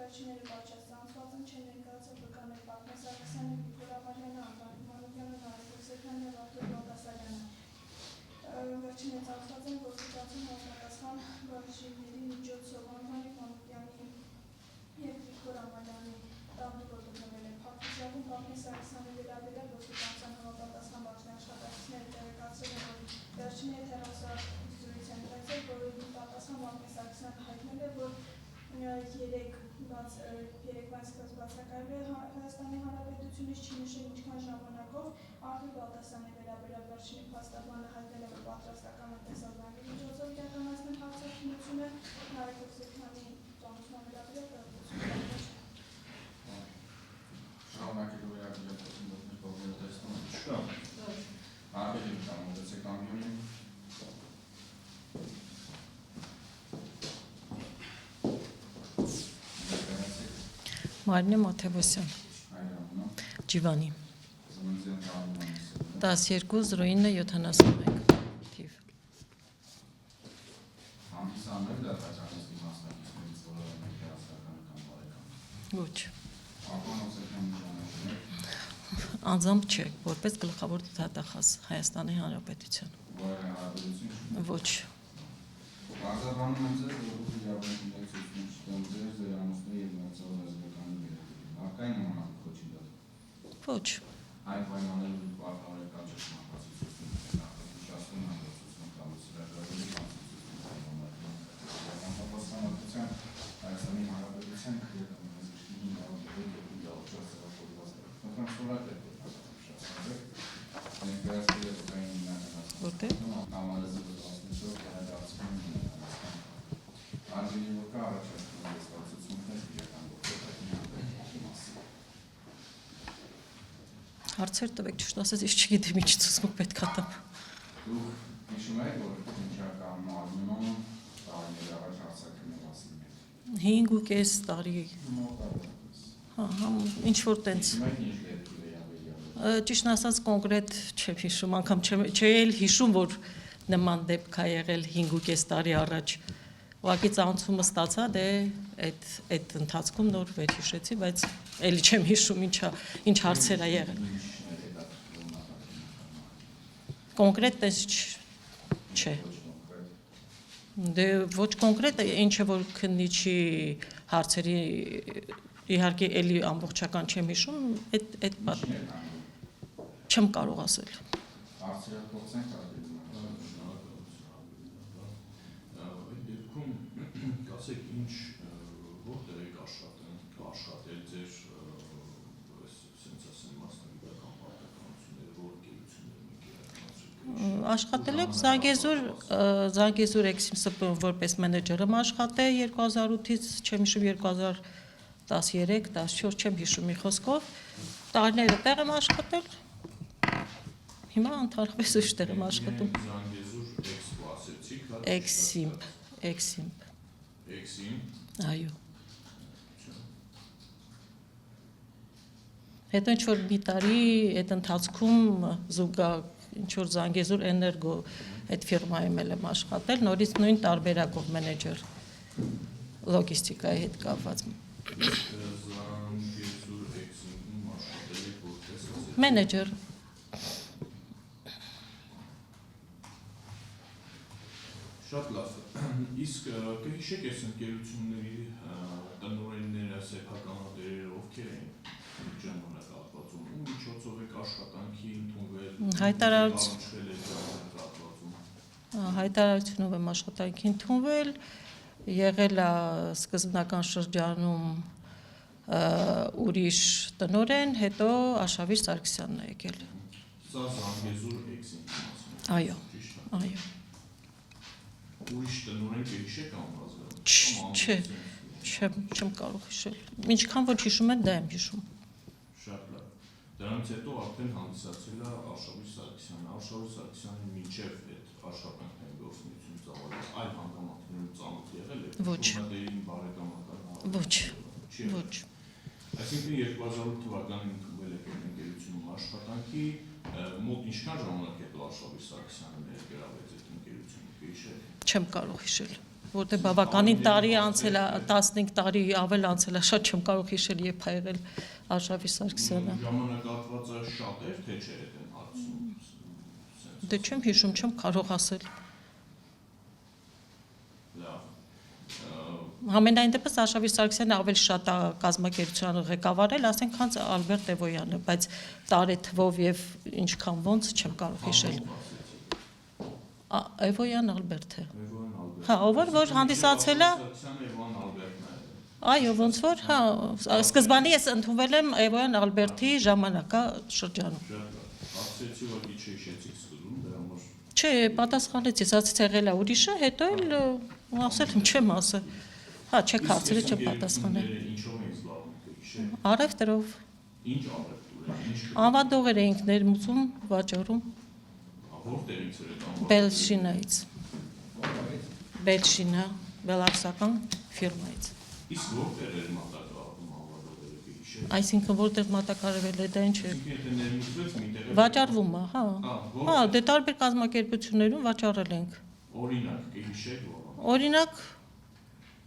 վերջինները պատշաճ ծանոթված են, չեն ներկայացել վկաներ Պատմե Սարգսյանը, Վիկտոր Ավարյանը, Անդրանիկ Մանուկյանը, Նարեկ Հովսեփյանը և Արտուր Բաղդասարյանը։ Վերջինը ծանոթված են ոստիկանության համապատասխան բաժինների միջոցով Անդրանիկ Մանուկյանի և Վիկտոր Ավարյանի տանտուրը տնվել է փակուղիում Պատմե Սարգսյանի վերաբերյալ ոստիկանության համապատասխան բաժնի աշխատակիցները տեղեկացրել են, որ վերջինի հետ հեռախոսազրույց են ունեցել, որի պատասխան Պատմե Սարգսյանը հայտնել է, որ երեկվան սկզբ բացակայել է Հայաստանի Հանրապետությունից, չի նշել ինչքան ժամանակով, Արտուր Բաղդասարյանի վերաբերյալ վերջինի փաստաբանը հայտնել է, որ պատրաստական է տեսազանգի միջոցով իրականացնել հարցաքննությունը, Նարեկ Հովսեփյանի ծանոթման վերաբերյալ տեղեկություն Շարունակելու վերաբերյալ խոսում տեսնում չկա։ Արտերին ժամանեցեք ամյոնին։ Մարինե Մաթևոսյան, Ջիվանի, 12-09-71 թիվ։ Հանդիսանվել դատականիստի մասնակիցներից որևէ ներկայացական կամ բարեկամ։ Ոչ։ Արտուր Հովսեփյանի ճանաչում Անձամբ չէ, որպես գլխավոր դատախազ Հայաստանի Հանրապետության։ որևէ հարաբերություն Ոչ։ Բարձրանում են ձեր, որ իրավունքի ներկայացուցիչ չտան ձեր ամուսնու և մերձավոր լեզվականի վերաբերյալ։ Արկային նմանատիպ խոչի դատ։ Ոչ։ Այն պայմաններում պարտավորական ճշմարտացիություն նախատեսում հանդիսացում կառուցվածքների համապատասխանատվության Հայաստանի Հանրապետության քրեական Որտե՞ղ։ Հարցեր տվեք, ճիշտ ասած, ես չգիտեմ ինչ ցուցմուկ պետք է տամ։ Դուք հիշում եք, որ ինչական մարմնում տարիներ առաջ հարցաքննվածին հետ։ 5.5 տարի։ Ինչ որ տենց։ Ճիշտ ասած կոնկրետ չեմ հիշում, անգամ չէի հիշում, որ նման դեպք է եղել 5.5 տարի առաջ։ Ուղղակի ծանոթումը ստացա, դե այդ ընթացքում նոր վերհիշեցի, բայց էլի չեմ հիշում ինչ հարցեր է եղել։ Կոնկրետ տես չէ։ Դե ոչ կոնկրետ, ինչ է որ քննիչի հարցերի իհարկե էլի ամբողջական չեմ հիշում, այդ չեմ կարող ասել։ Ասեք ինչ որտեղ եք աշխատել ձեր ասենց ասեմ մասնագիտական պարտականությունները, որ գերություններ Աշխատել եմ Զանգեզուր Էքսիմ ՍՊ-ում որպես մենեջեր եմ աշխատել 2008-ից, չեմ հիշում 2013-14 չեմ հիշում մի խոսքով, տարիները տեղ եմ աշխատել, հիմա ընդհանրապես ուրիշ տեղ եմ աշխատում։ Զանգեզուր Էքսպո ասեցիք, Էքսիմ։ Այո։ Հետո ինչ որ մի տարի այդ ընթացքում զուգա ինչ որ Զանգեզուր Էներգո այդ ֆիրմայում եմ աշխատել, նորից նույն տարբերակով մենեջեր լոգիստիկայի հետ կապված։ Զանգեզուր Էքսիմ աշխատել եք որպես մենեջեր։ Շատ լավ։ Իսկ կհիշեք այս ընկերությունների տնօրենները, սեփականատերերը ովքեր են ժամանակ հատվածում, ու միջոցով եք աշխատանքի ընդունվել, հայտարարությունով եմ աշխատանքի ընդունվել, եղել է սկզբնական շրջանում ուրիշ տնօրեն, հետո Աշավիր Սարգսյանն է եկել։ Սա Զանգեզուր Էքսիմ։ Այո։ Ուրիշ տնօրեն կհիշեք անվազգը։ Չէ, չեմ կարող հիշել։ Ինչքան ոչ հիշում են, դա եմ հիշում։ Շատ լավ։ Դրանից հետո արդեն հանդիսացել է Աշավիր Սարգսյանը։ Աշավիր Սարգսյանը մինչև այդ աշխատանքային գործունեություն ծավալել այլ հանգամանքներում ծանոթ եղել է։ Ոչ։ Ոչ։ Այսինքն 2008 թվականին ընդունվել եք այդ ընկերությունում աշխատանքի, մոտ ինչքան ժամանակ հետո Աշավիր Սարգսյանը ներգրավեց այդ ընկերությունը, կհիշեք։ Չեմ կարող հիշել։ որտեղ բավականին տարի անցել է, 15 տարի ավել անցել է, շատ չեմ կարող հիշել երբ ա եղել Արշավի Սարգսյանը։ Ժամանակահատվածը շատ էր, թե չէ այդ հարցում։ Դե չեմ հիշում, չեմ կարող ասել։ Համենայն դեպս Արշավի Սարգսյանը ավելի շատ է կազմակերպության ղեկավարել, ասենք, քան Ալբերտ Էվոյանը, բայց տարեթվով եւ ինչքան ոնց չեմ կարող հիշել։ Էվոյան Ալբերտը։ Հա, ով որ հանդիսացել է։ Այո, ոնց որ, հա, սկզբանի ես ընդունվել եմ Էվոյան Ալբերտի ժամանակաշրջանում։ Ասեցի, որ ինչ հիշեցիք սկզբում, դրա համար։ Չէ, պատասխանեցի, ասացի եղել է ուրիշը, հետո էլ ասել եմ, չեմ ասել։ Հա, չեք հարցրել, չեմ պատասխանել։ Ինչով էին զբաղվում, հիշեք։ Արևտրով։ Ինչ արևտուր է, ինչ։ Անվադողեր էինք ներմուծում, վաճառում։ Որտեղից էր այդ անվադողը։ Բելշինայից։ Բելշինա, բելարուսական ֆիրմայից։ Իսկ որտեղ էր մատակարարվում անվադողերը, հիշեք։ Այսինքն որտեղ մատակարարվել է, դա ինչ է։ Եթե ներմուծվեց միտեղ է։ Վաճառվում է, հա։ Հա, դե տարբեր կազմակերպություններում վաճառել ենք։ Օրինակ, կհիշեք որ։ Օրինակ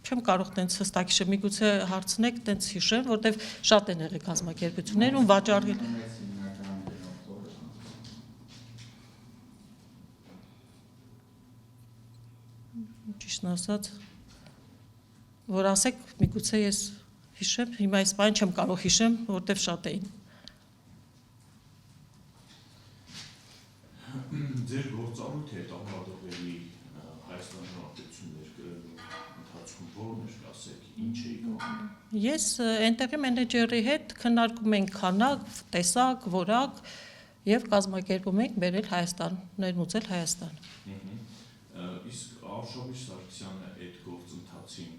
չեմ կարող տենց հստակ հիշել, միգուցե հարցնեք, տենց հիշեմ, որտեվ շատ են եղել կազմակերպություններում վաճառել։ Ճիշտն ասած, որ ասեք, միգուցե ես հիշեմ, հիմա այս բան չեմ կարող հիշեմ, որտեվ շատ էին։ Ձեր գործառույթը հետ անվադողերի Հայաստանի Հանրապետություններ գրելու ընթացքում ո՞րն էր, ասեք, ինչ էիք անում։ Ես այնտեղի մենեջերի հետ քննարկում ենք քանակ, տեսակ, որակ եւ կազմակերպում ենք բերել Հայաստան, ներմուծել Հայաստան։ Իսկ Արշավի Սարգսյանը այդ գործընթացին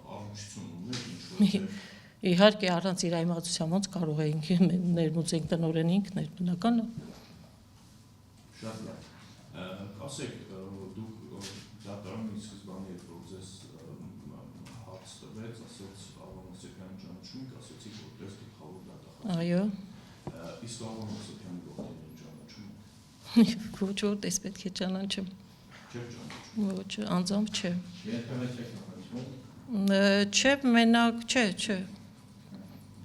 առնչություն ուներ ինչ-որ Իհարկե առանց իր այմացության ոնց կարող էինք ներմուծենք տնօրեն ինքն էր բնական է։ Շատ լավ։ Ասեք, դուք դատարանի սկզբանի հետ որ ձեզ հարց տվեց, ասեց Ավանեսյանի ճանաչում, ասեցիք որ դες գլխավոր դատախազ։ Այո։ Իսկ Ավանեսյանի գործին ճանաչում։ Ոչ որ դες պետք է ճանաչեմ։ Չեք ճանաչում։ Ոչ, անձամբ չէ։ Երբևէ չեք նախանցում։ Չէ, մենակ, չէ։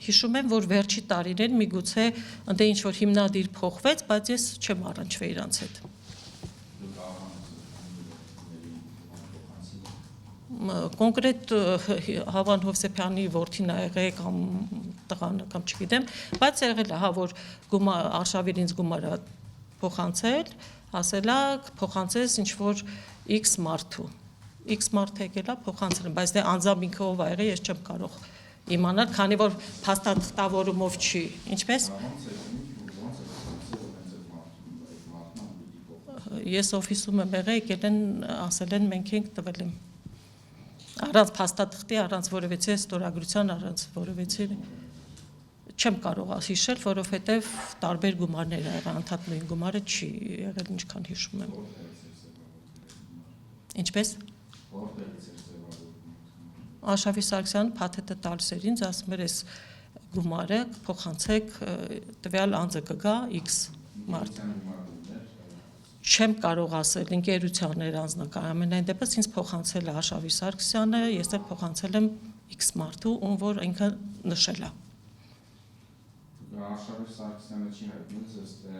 Հիշում եմ, որ վերջի տարիներին միգուցե ընդ ինչ որ հիմնադիր փոխվեց, բայց ես չեմ առնչվել իրանց հետ։ Կոնկրետ Հավան Հովսեփյանի որդին ա եղել կամ տղան կամ չգիտեմ, բայց եղել է, հա, որ Արշավին ինձ գումար ա փոխանցել, ասել ա փոխանցես ինչ որ X մարդու։ X մարդ եկել ա փոխանցել, բայց դե անձամբ ինքը ով ա եղել, ես չեմ կարող իմանալ, քանի որ փաստաթղթավորումով չի, ինչպես։ Ես օֆիսում եմ եղել, եկել են, ասել են մենք ենք տվել եմ։ Առանց փաստաթղթի, առանց որևէ ստորագրության, առանց որևէ չեմ կարող հիշել, որովհետև տարբեր գումարներ ա եղել, անդադ նույն գումարը չի եղել, ինչքան հիշում եմ։ Ինչպես։ Արշավի Սարգսյանը փաթեթը տալիս էր ինձ, ասում էր այս գումարը փոխանցեք տվյալ անձը կգա X մարդ։ Չեմ կարող ասել, ընկերության էր անձնական, ամենայն դեպս ինձ փոխանցել է Արշավի Սարգսյանը, ես էլ փոխանցել եմ X մարդու, ում որ ինքը նշել է։ Արշավի Սարգսյանը չի հայտնել ձեզ, թե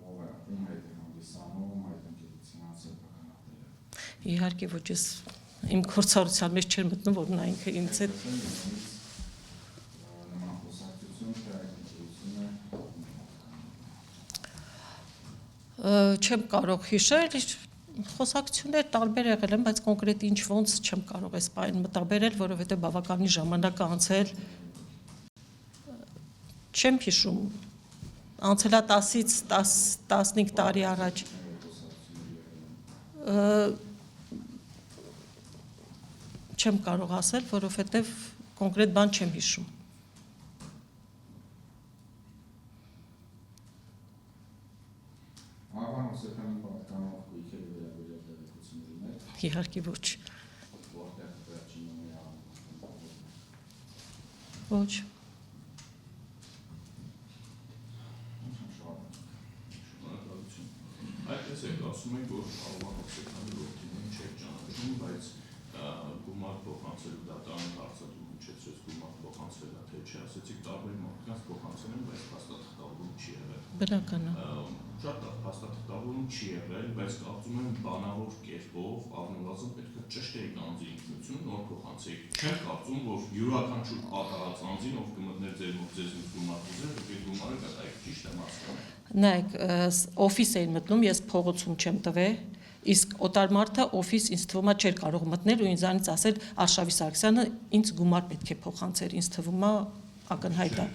ով է, ում հետ է հանդիսանում այդ ընկերության սեփականատերը։ Իհարկե ոչ, ես իմ գործառության մեջ չեր մտնում, որ նա ինքը ինձ հետ նման խոսակցություն թե այդ ընկերությունը չեմ կարող հիշել, խոսակցություններ տարբեր եղել են, բայց կոնկրետ ինչ ոնց չեմ կարող այս բանը մտաբերել, որովհետև բավականին ժամանակ է անցել, չեմ հիշում, անցել է 10-ից 15 տարի առաջ, չեմ կարող ասել, որովհետև կոնկրետ բան չեմ հիշում։ Ավան Հովսեփյանի պատկանող գույքերի վերաբերյալ տեղեկություններ ունեք։ Իհարկե ոչ։ Որտեղ վերջին նոմերը Ոչ։ Այդպես եք ասում եք, որ Ավան Հովսեփյանի որդին չեք ճանաչում, բայց գումար փոխանցելու դատարանը հարցադրում հնչեցրեց գումար փոխանցել է, թե չէ, ասեցիք տարբեր մարդկանց փոխանցել են, բայց փաստաթղթավորում չի եղել։ Բնական է։ Շատ լավ, փաստաթղթավորում չի եղել, բայց կարծում եմ բանավոր կերպով առնվազն պետք է ճշտեք անձի ինքնությունը, նոր փոխանցեք։ Չեմ կարծում, որ յուրաքանչյուր պատահած անձին, ով կմտներ ձեր մոտ ձեզնից գումար ուզեր, այդ գումարը կտայեք, ճիշտ եմ հասկանում։ Նայեք, օֆիս էին մտնում, ես փողոցում չեմ տվել, իսկ օտար մարդը օֆիս ինձ թվում է չէր կարող մտնել ու ինձանից ասել Արշավի Սարգսյանը ինձ գումար պետք է փոխանցեր, ինձ թվում է ակնհայտ է։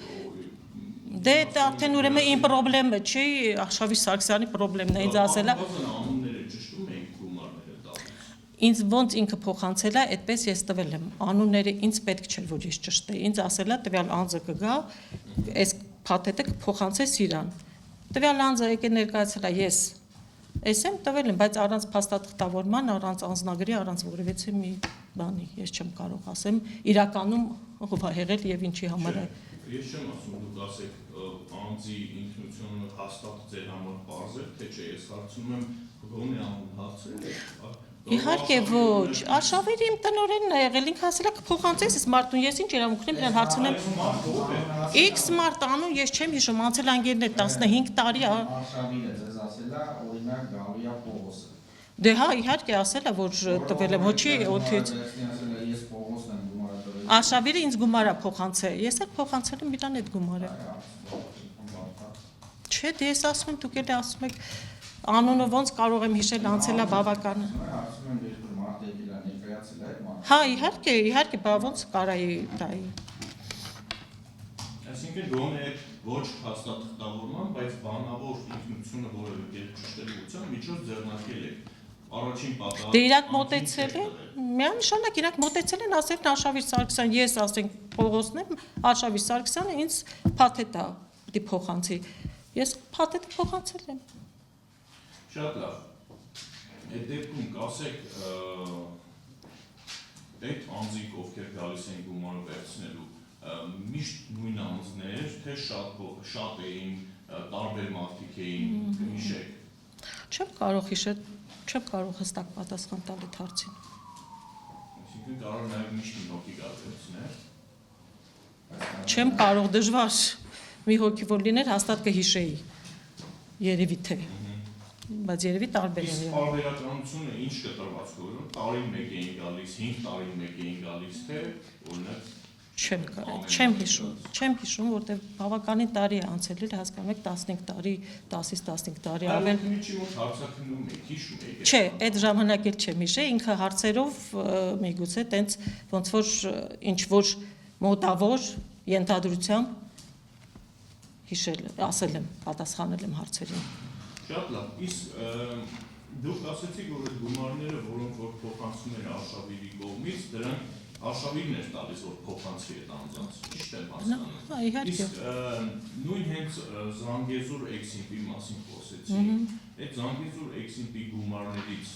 Դե արդեն ուրեմն իմ խնդրեմը չի, Արշավի Սարգսյանի խնդրեմն է, ինձ ասել է Անունները ճշտում էին գումարները տալիս։ ինձ ոնց ինքը փոխանցել է, այդպես ես տվել եմ։ Անունները ինձ պետք չէր որ ես ճշտեի, ինձ ասել է տվյալ անձը կգա, այս փաթեթը կփոխանցես իրան։ Տվյալ անձը եկե ներկայացել է ես։ Ես եմ տվել եմ, բայց առանց փաստաթղթավորման, առանց անձնագրի, առանց որևէ մի բանի, ես չեմ կարող ասեմ իրականում ով է եղել եւ ինչի համար է։ Ես չեմ ասում դուք ասեք անձի ինքնությունը հաստատ ձեր համար բարձ է, թե չէ, ես հարցնում եմ գոնե անուն հարցրել եք։ Իհարկե ոչ, Արշավիրը իմ տնօրենն է եղել, ինքը ասել է կփոխանցես այս մարդուն, ես ինչ իրավունք ունեմ նրան հարցնեմ։ X մարդ անուն ես չեմ հիշում, անցել անգերներ 15 տարի է։ Արշավիրը ձեզ ասել է, օրինակ Գալիա Պողոսը։ Դե հա, իհարկե ասել է, որ տվել եմ հոչի օթից։ Ես Պողոսն եմ գումարը տվել։ Արշավիրը ինձ գումար է փոխանցել, ես էլ փոխանցել եմ իրան այդ գումարը։ Չէ, դե ես ասում եմ, դուք էլ ասում եք անունը ոնց կարող եմ հիշել, անցել է բավական։ Ասում եմ երկու մարդ եկել է ներկայացել այդ մարդը։ Հա, իհարկե, բա ոնց կարայի տայի։ Այսինքն գոնե ոչ հաստատավորման, բայց բանավոր ինքնությունը որևէ կերպ ճշտելիության միջոց ձեռնարկել եք։ Առաջին պատահը։ Դե իրանք մոտեցել են, միանշանակ իրանք մոտեցել են, ասել են Արշավիր Սարգսյան, ես ասենք Պողոսն եմ, Արշավիր Սարգսյանը ինձ փաթեթ է դի փոխանցի։ Ես փաթեթը փոխանցել եմ։ Շատ լավ։ Այդ դեպքում կասեք այդ անձիկ ովքեր գալիս են գումարը վերցնելու միշտ նույն անձներ, թե շատ էին, տարբեր մարդիկ էին, կհիշեք։ Չեմ կարող հիշել, չեմ կարող հստակ պատասխան տալ այդ հարցին։ Այսինքն կարող նաև միշտ մի հոգի գալ վերցնել։ Չեմ կարող, դժվար մի հոգի որ լիներ, հաստատ կհիշեի։ Երևի թե։ Բայց երևի տարբեր են Իսկ եղել։ տարբերականությունը ինչ կտրվածքով, տարին մեկ էին գալիս, 5 տարին մեկ էին գալիս, թե օրինակ Չեմ հիշում, որտեղ բավականին տարի է անցել, հասկանում եք 15 տարի, 10-ից 15 տարի ավել։ Ինչի մոտ հարցակնում եք, հիշում եք։ Չէ, այդ ժամանակ էլ չեմ հիշել, ինքը հարցերով միգուցե տենց ոնց որ ինչ որ մոտավոր ենթադրությամբ հիշել, ասել եմ, պատասխանել եմ հարցերին։ Շատ լավ, իսկ դուք ասեցիք, որ այդ գումարները, որոնք որ փոխանցում են Արշավիրի կողմից, դրանք Արշավիրն էր տալիս, որ փոխանցի այդ անձանց, ճիշտ եմ հասկանում։ Հա, իհարկե։ Իսկ նույն հենց Զանգեզուր Էքսիմպի մասին խոսեցի, այդ Զանգեզուր Էքսիմպի գումարներից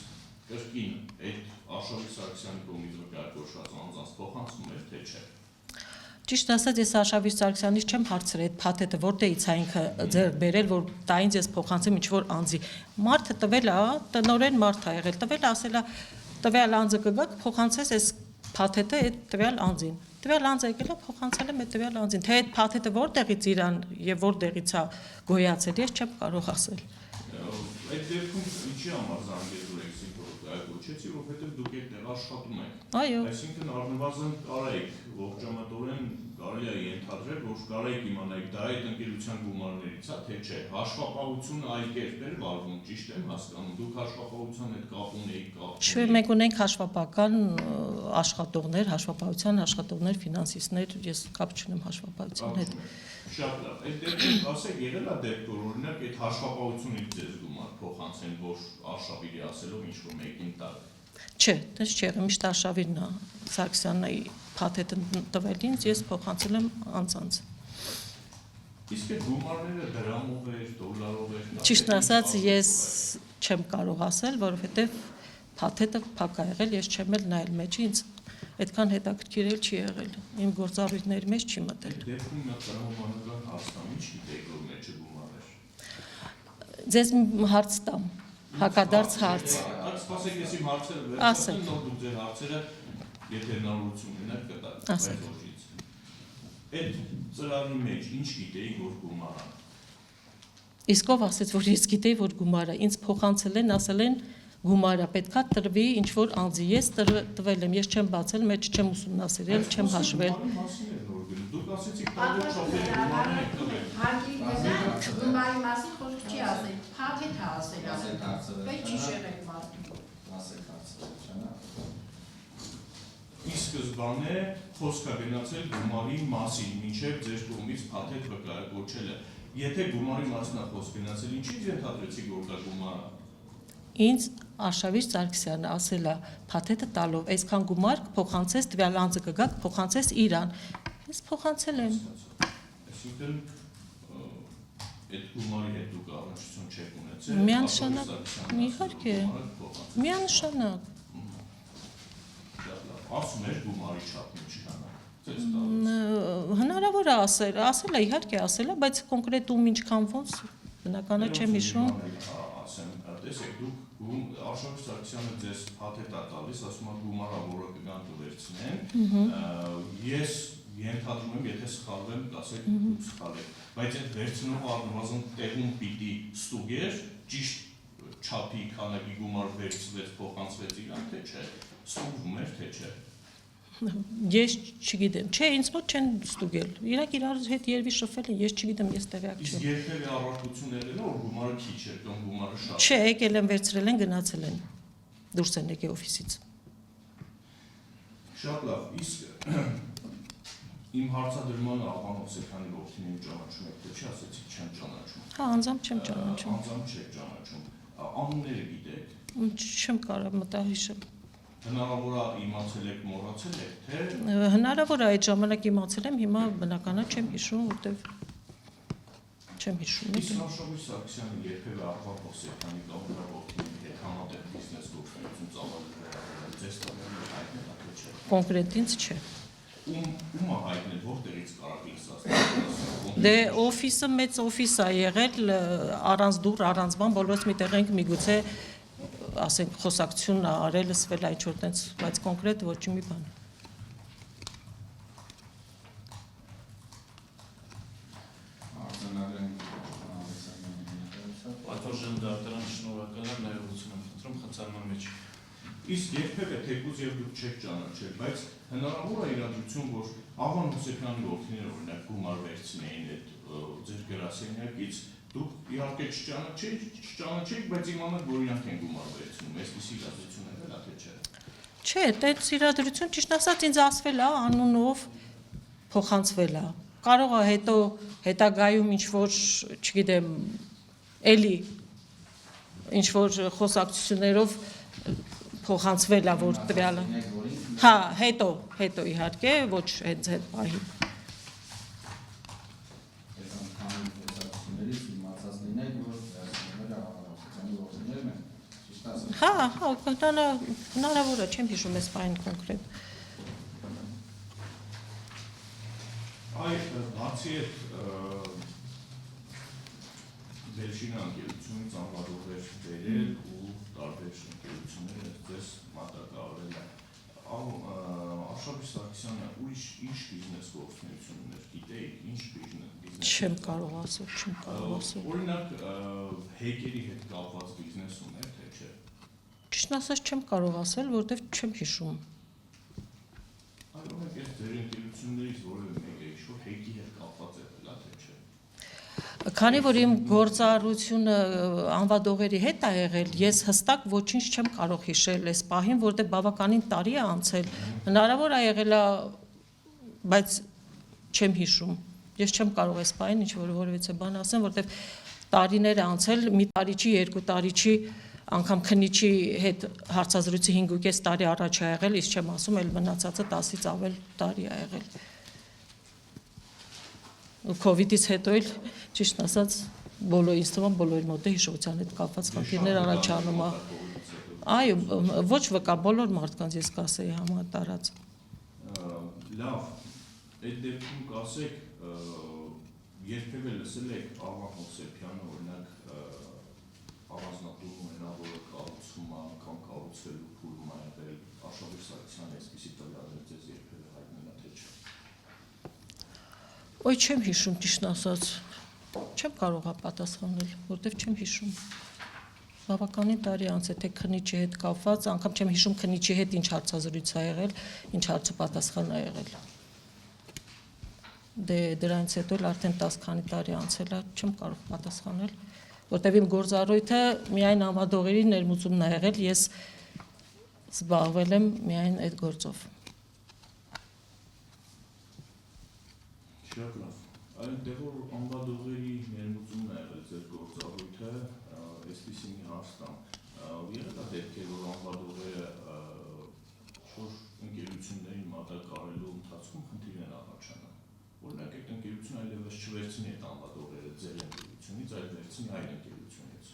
կրկին այդ Արշավի Սարգսյանի կողմից վկայակոչված անձանց փոխանցում էր, թե չէ։ Ճիշտ ասած, ես Արշավիր Սարգսյանից չեմ հարցրել այդ փաթեթը, որտեղից է ինքը ձեռք բերել, որ դա ինձ ես փոխանցեմ ինչ որ անձի։ Մարդը տվել է, տնօրեն մարդ է եղել, տվել է, ասել է, տվյալ անձը կգա, կփոխանցես այս փաթեթը այդ տվյալ անձին։ Տվյալ անձը եկել է փոխանցել եմ այդ տվյալ անձին։ Թե այդ փաթեթը որտեղից իրան եւ որտեղից է գոյացել, ես չեմ կարող ասել։ Այդ դեպքում ինչի համար Զանգեզուր Էքսիմպի վկայակոչեցի, որովհետեւ դուք այդտեղ աշխատում եք։ Այո։ Այսինքն առնվազն կարայիք ողջամտորեն կարելի է ենթադրել, որ կարայիք իմանայիք դա այդ ընկերության գումարներից է, թե չէ։ Հաշվապահությունը այլ կերպ էր վարվում, ճիշտ եմ հասկանում։ Դուք հաշվապահության հետ կապ ունեիք, կապ։ Չէ, մենք ունենք հաշվապահական աշխատողներ, հաշվապահության աշխատողներ, ֆինանսիստներ, ես կապ չունեմ հաշվապահության հետ։ Շատ լավ։ Այդ դեպքում ասեք, եղել է դեպք, որ օրինակ այդ հաշվապահությունից ձեզ գումար փոխանցեն, որ Արշավիրի ասելով ինչ-որ մեկին տալ։ Չէ, դες չէ, միշտ Արշավիրն է, Սարգսյանն է փաթեթը տվել ինձ, ես փոխանցել եմ անձանց։ Իսկ այդ գումարները դրամով էր, դոլարով էր։ Ճիշտ ասած, ես չեմ կարող ասել, որովհետև փաթեթը փակ է եղել, ես չեմ էլ նայել մեջը, ինձ այդքան հետաքրքիր էլ չի եղել։ Իմ գործառույթների մեջ չի մտել։ Դեպքում նա տրամաբանական հարցն ինչ գիտեք, որ մեջը գումար էր։ Ձեզ հարց տամ, հակադարձ հարց։ Սպասեք, ես իմ հարցերը Ասեք։ վերջացնեմ, նոր դուք ձեր հարցերը, եթե հնարավորություն ունենաք, կտաք Ասեք։ այդ ոչից։ Այդ ծրագրի մեջ ինչ գիտեիք, որ գումարան։ Իսկ ով ասեց, որ ես գիտեի, որ գումարը ինձ փոխանցել են, ասել են գումարը պետքա տրվի ինչ որ անձի։ Ես տվել եմ, ես չեմ բացել, մեջ չեմ ուսումնասիրել, չեմ հաշվել։ Դուք ասեցիք, տարբեր շոֆերի գումարն եք տվել։ Հարգի գումարի մասին խոսք չի ասել, փաթեթ է ասել։ Ասեք հարցերը, Պետք չի շեղեք մարդու։ ասեք հարցերը, չանա։ Ի սկզբանե խոսք է գնացել գումարի մասին, մինչև ձեր կողմից փաթեթ կոչելը։ Եթե գումարի մասին է խոսք գնացել, ինչի՞ց ենթադրեցիք, որ կա գումարը։ Ինձ Արշավիր Սարգսյանը ասել է փաթեթը տալով, այսքան գումար փոխանցես տվյալ անձը կգա, փոխանցես իրան։ Ես փոխանցել եմ։ Այսինքն այդ գումարի հետ դուք առնչություն չեք ունեցել։ Միանշանակ, իհարկե, միանշանակ։ Ասում էր գումարի չափն ինչքան է։ Հնարավոր է ասել է, իհարկե ասել է, բայց կոնկրետ ում ինչքան ոնց բնականը չեմ հիշում։ Ասեմ, տեսեք, դուք Արշակ Սարգսյանը ձեզ փաթեթ է տալիս, ասում է գումարը, որը կգան կվերցնեն։ Ես ենթադրում եմ, եթե սխալվեմ, կասեք դուք սխալ եք, բայց այդ վերցնողը առնվազն տեղում պիտի ստուգեր, ճիշտ չափի քանակի գումար վերցվեց, փոխանցվեց իրան, թե չէ, ստուգվում էր, թե չէ։ Ես չգիտեմ, չէ, ինձ մոտ չեն ստուգել։ Իրանք իրար հետ երևի շփվել են, ես չգիտեմ, ես տեղյակ Իսկ չեմ։ երբևէ առարկություն եղել է, որ գումարը քիչ էր կամ գումարը շատ։ Չէ, եկել են վերցրել են, գնացել են։ Դուրս են եկել օֆիսից։ Շատ լավ, իսկ իմ հարցադրմանը Աղան Հովսեփյանի որդին իմ ճանաչում եք, թե չի ասեցիք չեմ ճանաչում։ Հա, անձամբ չեմ ճանաչում։ Անձամբ չեք ճանաչում։ Անունները գիտեք։ Չեմ կարող մտահիշել։ Հնարավոր է իմացել եք, մոռացել եք, թե Հնարավոր է այդ ժամանակ իմացել եմ, հիմա բնականը չեմ հիշում, որտեվ չեմ հիշում։ Իսկ Արշավիր Սարգսյանը երբևէ Աղան Հովսեփյանի կամ նրա որդի հետ համատեղ բիզնես գործունեություն ծավալել ձեզ տվել հայտնել է, թե չէ։ Կոնկրետ ինձ չէ։ Ում է հայտնել, որտեղից կարող է ստացնել։ Դե օֆիսը մեծ օֆիս է եղել, առանց դուռ, առանց բան, բոլորս միտեղ ենք միգուցե ասենք խոսակցություն արել, լսվել այդ ինչ-որ տենց, բայց կոնկրետ ոչ մի բան։ Պատվժան դատարան շնորհակալ եմ, ներողություն եմ խնդրում խցանման մեջ։ Իսկ երբևէ թեկուզ եւ դուք չեք ճանաչել, բայց հնարավոր է իրադրություն, որ Աղան Հովսեփյանի որդիները օրինակ գումար վերցնեին այդ ձեր գրասենյակից, դուք իհարկե չճանաչեք, բայց իմանաք, որ իրանք են գումար վերցնում, այսպիսի իրադրություն եղել է, թե չէ։ Չէ, տենց իրադրություն ճիշտ ասած ինձ ասվել է անունով փոխանցվել է։ Կարող է հետո հետագայում ինչ որ, չգիտեմ, էլի ինչ որ խոսակցություններով փոխանցվել է, որ տվյալը։ Հա, հետո իհարկե, ոչ հենց այդ պահին։ Հա, հնարավոր է, չեմ հիշում այս պահին կոնկրետ։ Այ բացի այդ Բելշինա ընկերությունից անվարողներ բերել ու տարբեր ընկերություններ այդպես մատակարարել է։ Արշավիր Սարգսյանը ինչ բիզնես գործունեություն ուներ, գիտեիք, ինչ բիզնես։ Չեմ կարող ասել։ Օրինակ հեկերի հետ կապված բիզնես ուներ, թե չէ։ Ճիշտ ասած չեմ կարող ասել, որովհետև չեմ հիշում։ Այո, ես ձեր ընկերություններից որևէ մեկը ինչ-որ հեկի հետ կապված եղել է, թե չէ։ Քանի որ իմ գործառությունը անվադողերի հետ է եղել, ես հստակ ոչինչ չեմ կարող հիշել այս պահին, որտեղ բավականին տարի է անցել։ Հնարավոր է եղել է, բայց չեմ հիշում։ Ես չեմ կարող այս պահին ինչ-որ որևէ բան ասեմ, որտեղ տարիներ է անցել, մի տարի չի, երկու տարի չի, անգամ քննիչի հետ հարցազրույցի 5.5 տարի առաջ է եղել, իսկ չեմ ասում, էլ մնացածը 10-ից ավել տարի է եղել։ Ու COVID-ից հետո էլ ճիշտ ասած ինձ թվում բոլորի մոտ է հիշողության հետ կապված խնդիրներ առաջանում է։ Այո, ոչ վկա, բոլոր մարդկանց ես կասեի համատարած։ Լավ, այդ դեպքում կասեք, երբևէ լսել եք Աղան Հովսեփյանը օրինակ առանձնատուն ունենա, որը կառուցում է կամ կառուցվելու փուլում է եղել Արշավիր Սարգսյանը, այսպիսի տվյալներ ձեզ երբևէ հայտնել է, թե չէ։ Ոյ չեմ հիշում ճիշտ ասած։ Չեմ կարող պատասխանել, որտեվ չեմ հիշում։ Բավականին տարի անց է թե քննիչի հետ կապված, անգամ չեմ հիշում քննիչի հետ ինչ հարցազրույց ա եղել, ինչ հարցապատասխան ա եղել։ Դե դրանից հետո էլ արդեն 10 քանի տարի անցել է, չեմ կարող պատասխանել, որտեվ իմ գործառույթը միայն համադողերի ներմուծումն ա եղել, ես զբաղվել եմ միայն այդ գործով։ Շատ լավ։ Այնտեղ որ ամբադողերի ներմուծումն է եղել ձեր գործառույթը, այսպիսի մի հարց տամ։ Եղել է դեպքեր, որ ամբադողերը շուտ ընկերություններին մատակարարելու ընթացքում խնդիրներ առաջանան։ Օրինակ այդ ընկերությունը այլևս չվերցնի այդ ամբադողերը ձեր ընկերությունից, այլ վերցնի այլ ընկերությունից։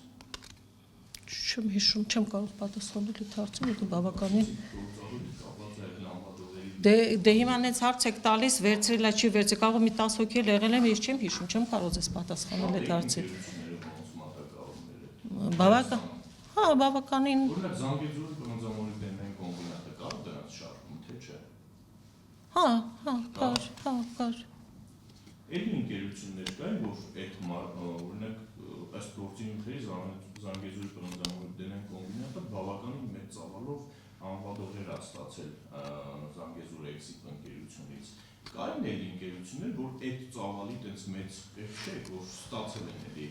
Չեմ հիշում, չեմ կարող պատասխանել այդ հարցին, որտեղ բավականին Գործառույթը կապված է եղել ամբադողերի Դե հիմա նենց հարց եք տալիս, վերցրել է, չի վերցրել, կարող մի 10 հոգի էլ եղել եմ, ես չեմ հիշում, չեմ կարող ձեզ պատասխանել այդ հարցին։ Բավական, հա, բավականին, Օրինակ Զանգեզուրի բնաձորի բեմային կոմբինատը կար դրանց շարքում, թե չէ։ կար։ Էլի ընկերություններ կային, որ այդ օրինակ ըստ գործունեությունների Զանգեզուրի բնաձորի բեմային կոմբինատը բավականին մեծ ծավալով անվադողեր է ստացել Զանգեզուր էքսիտ ընկերությունից։ Կային էլի ընկերություններ, որ այդ ծավալի տենց մեծ չէ, որ ստացել են էլի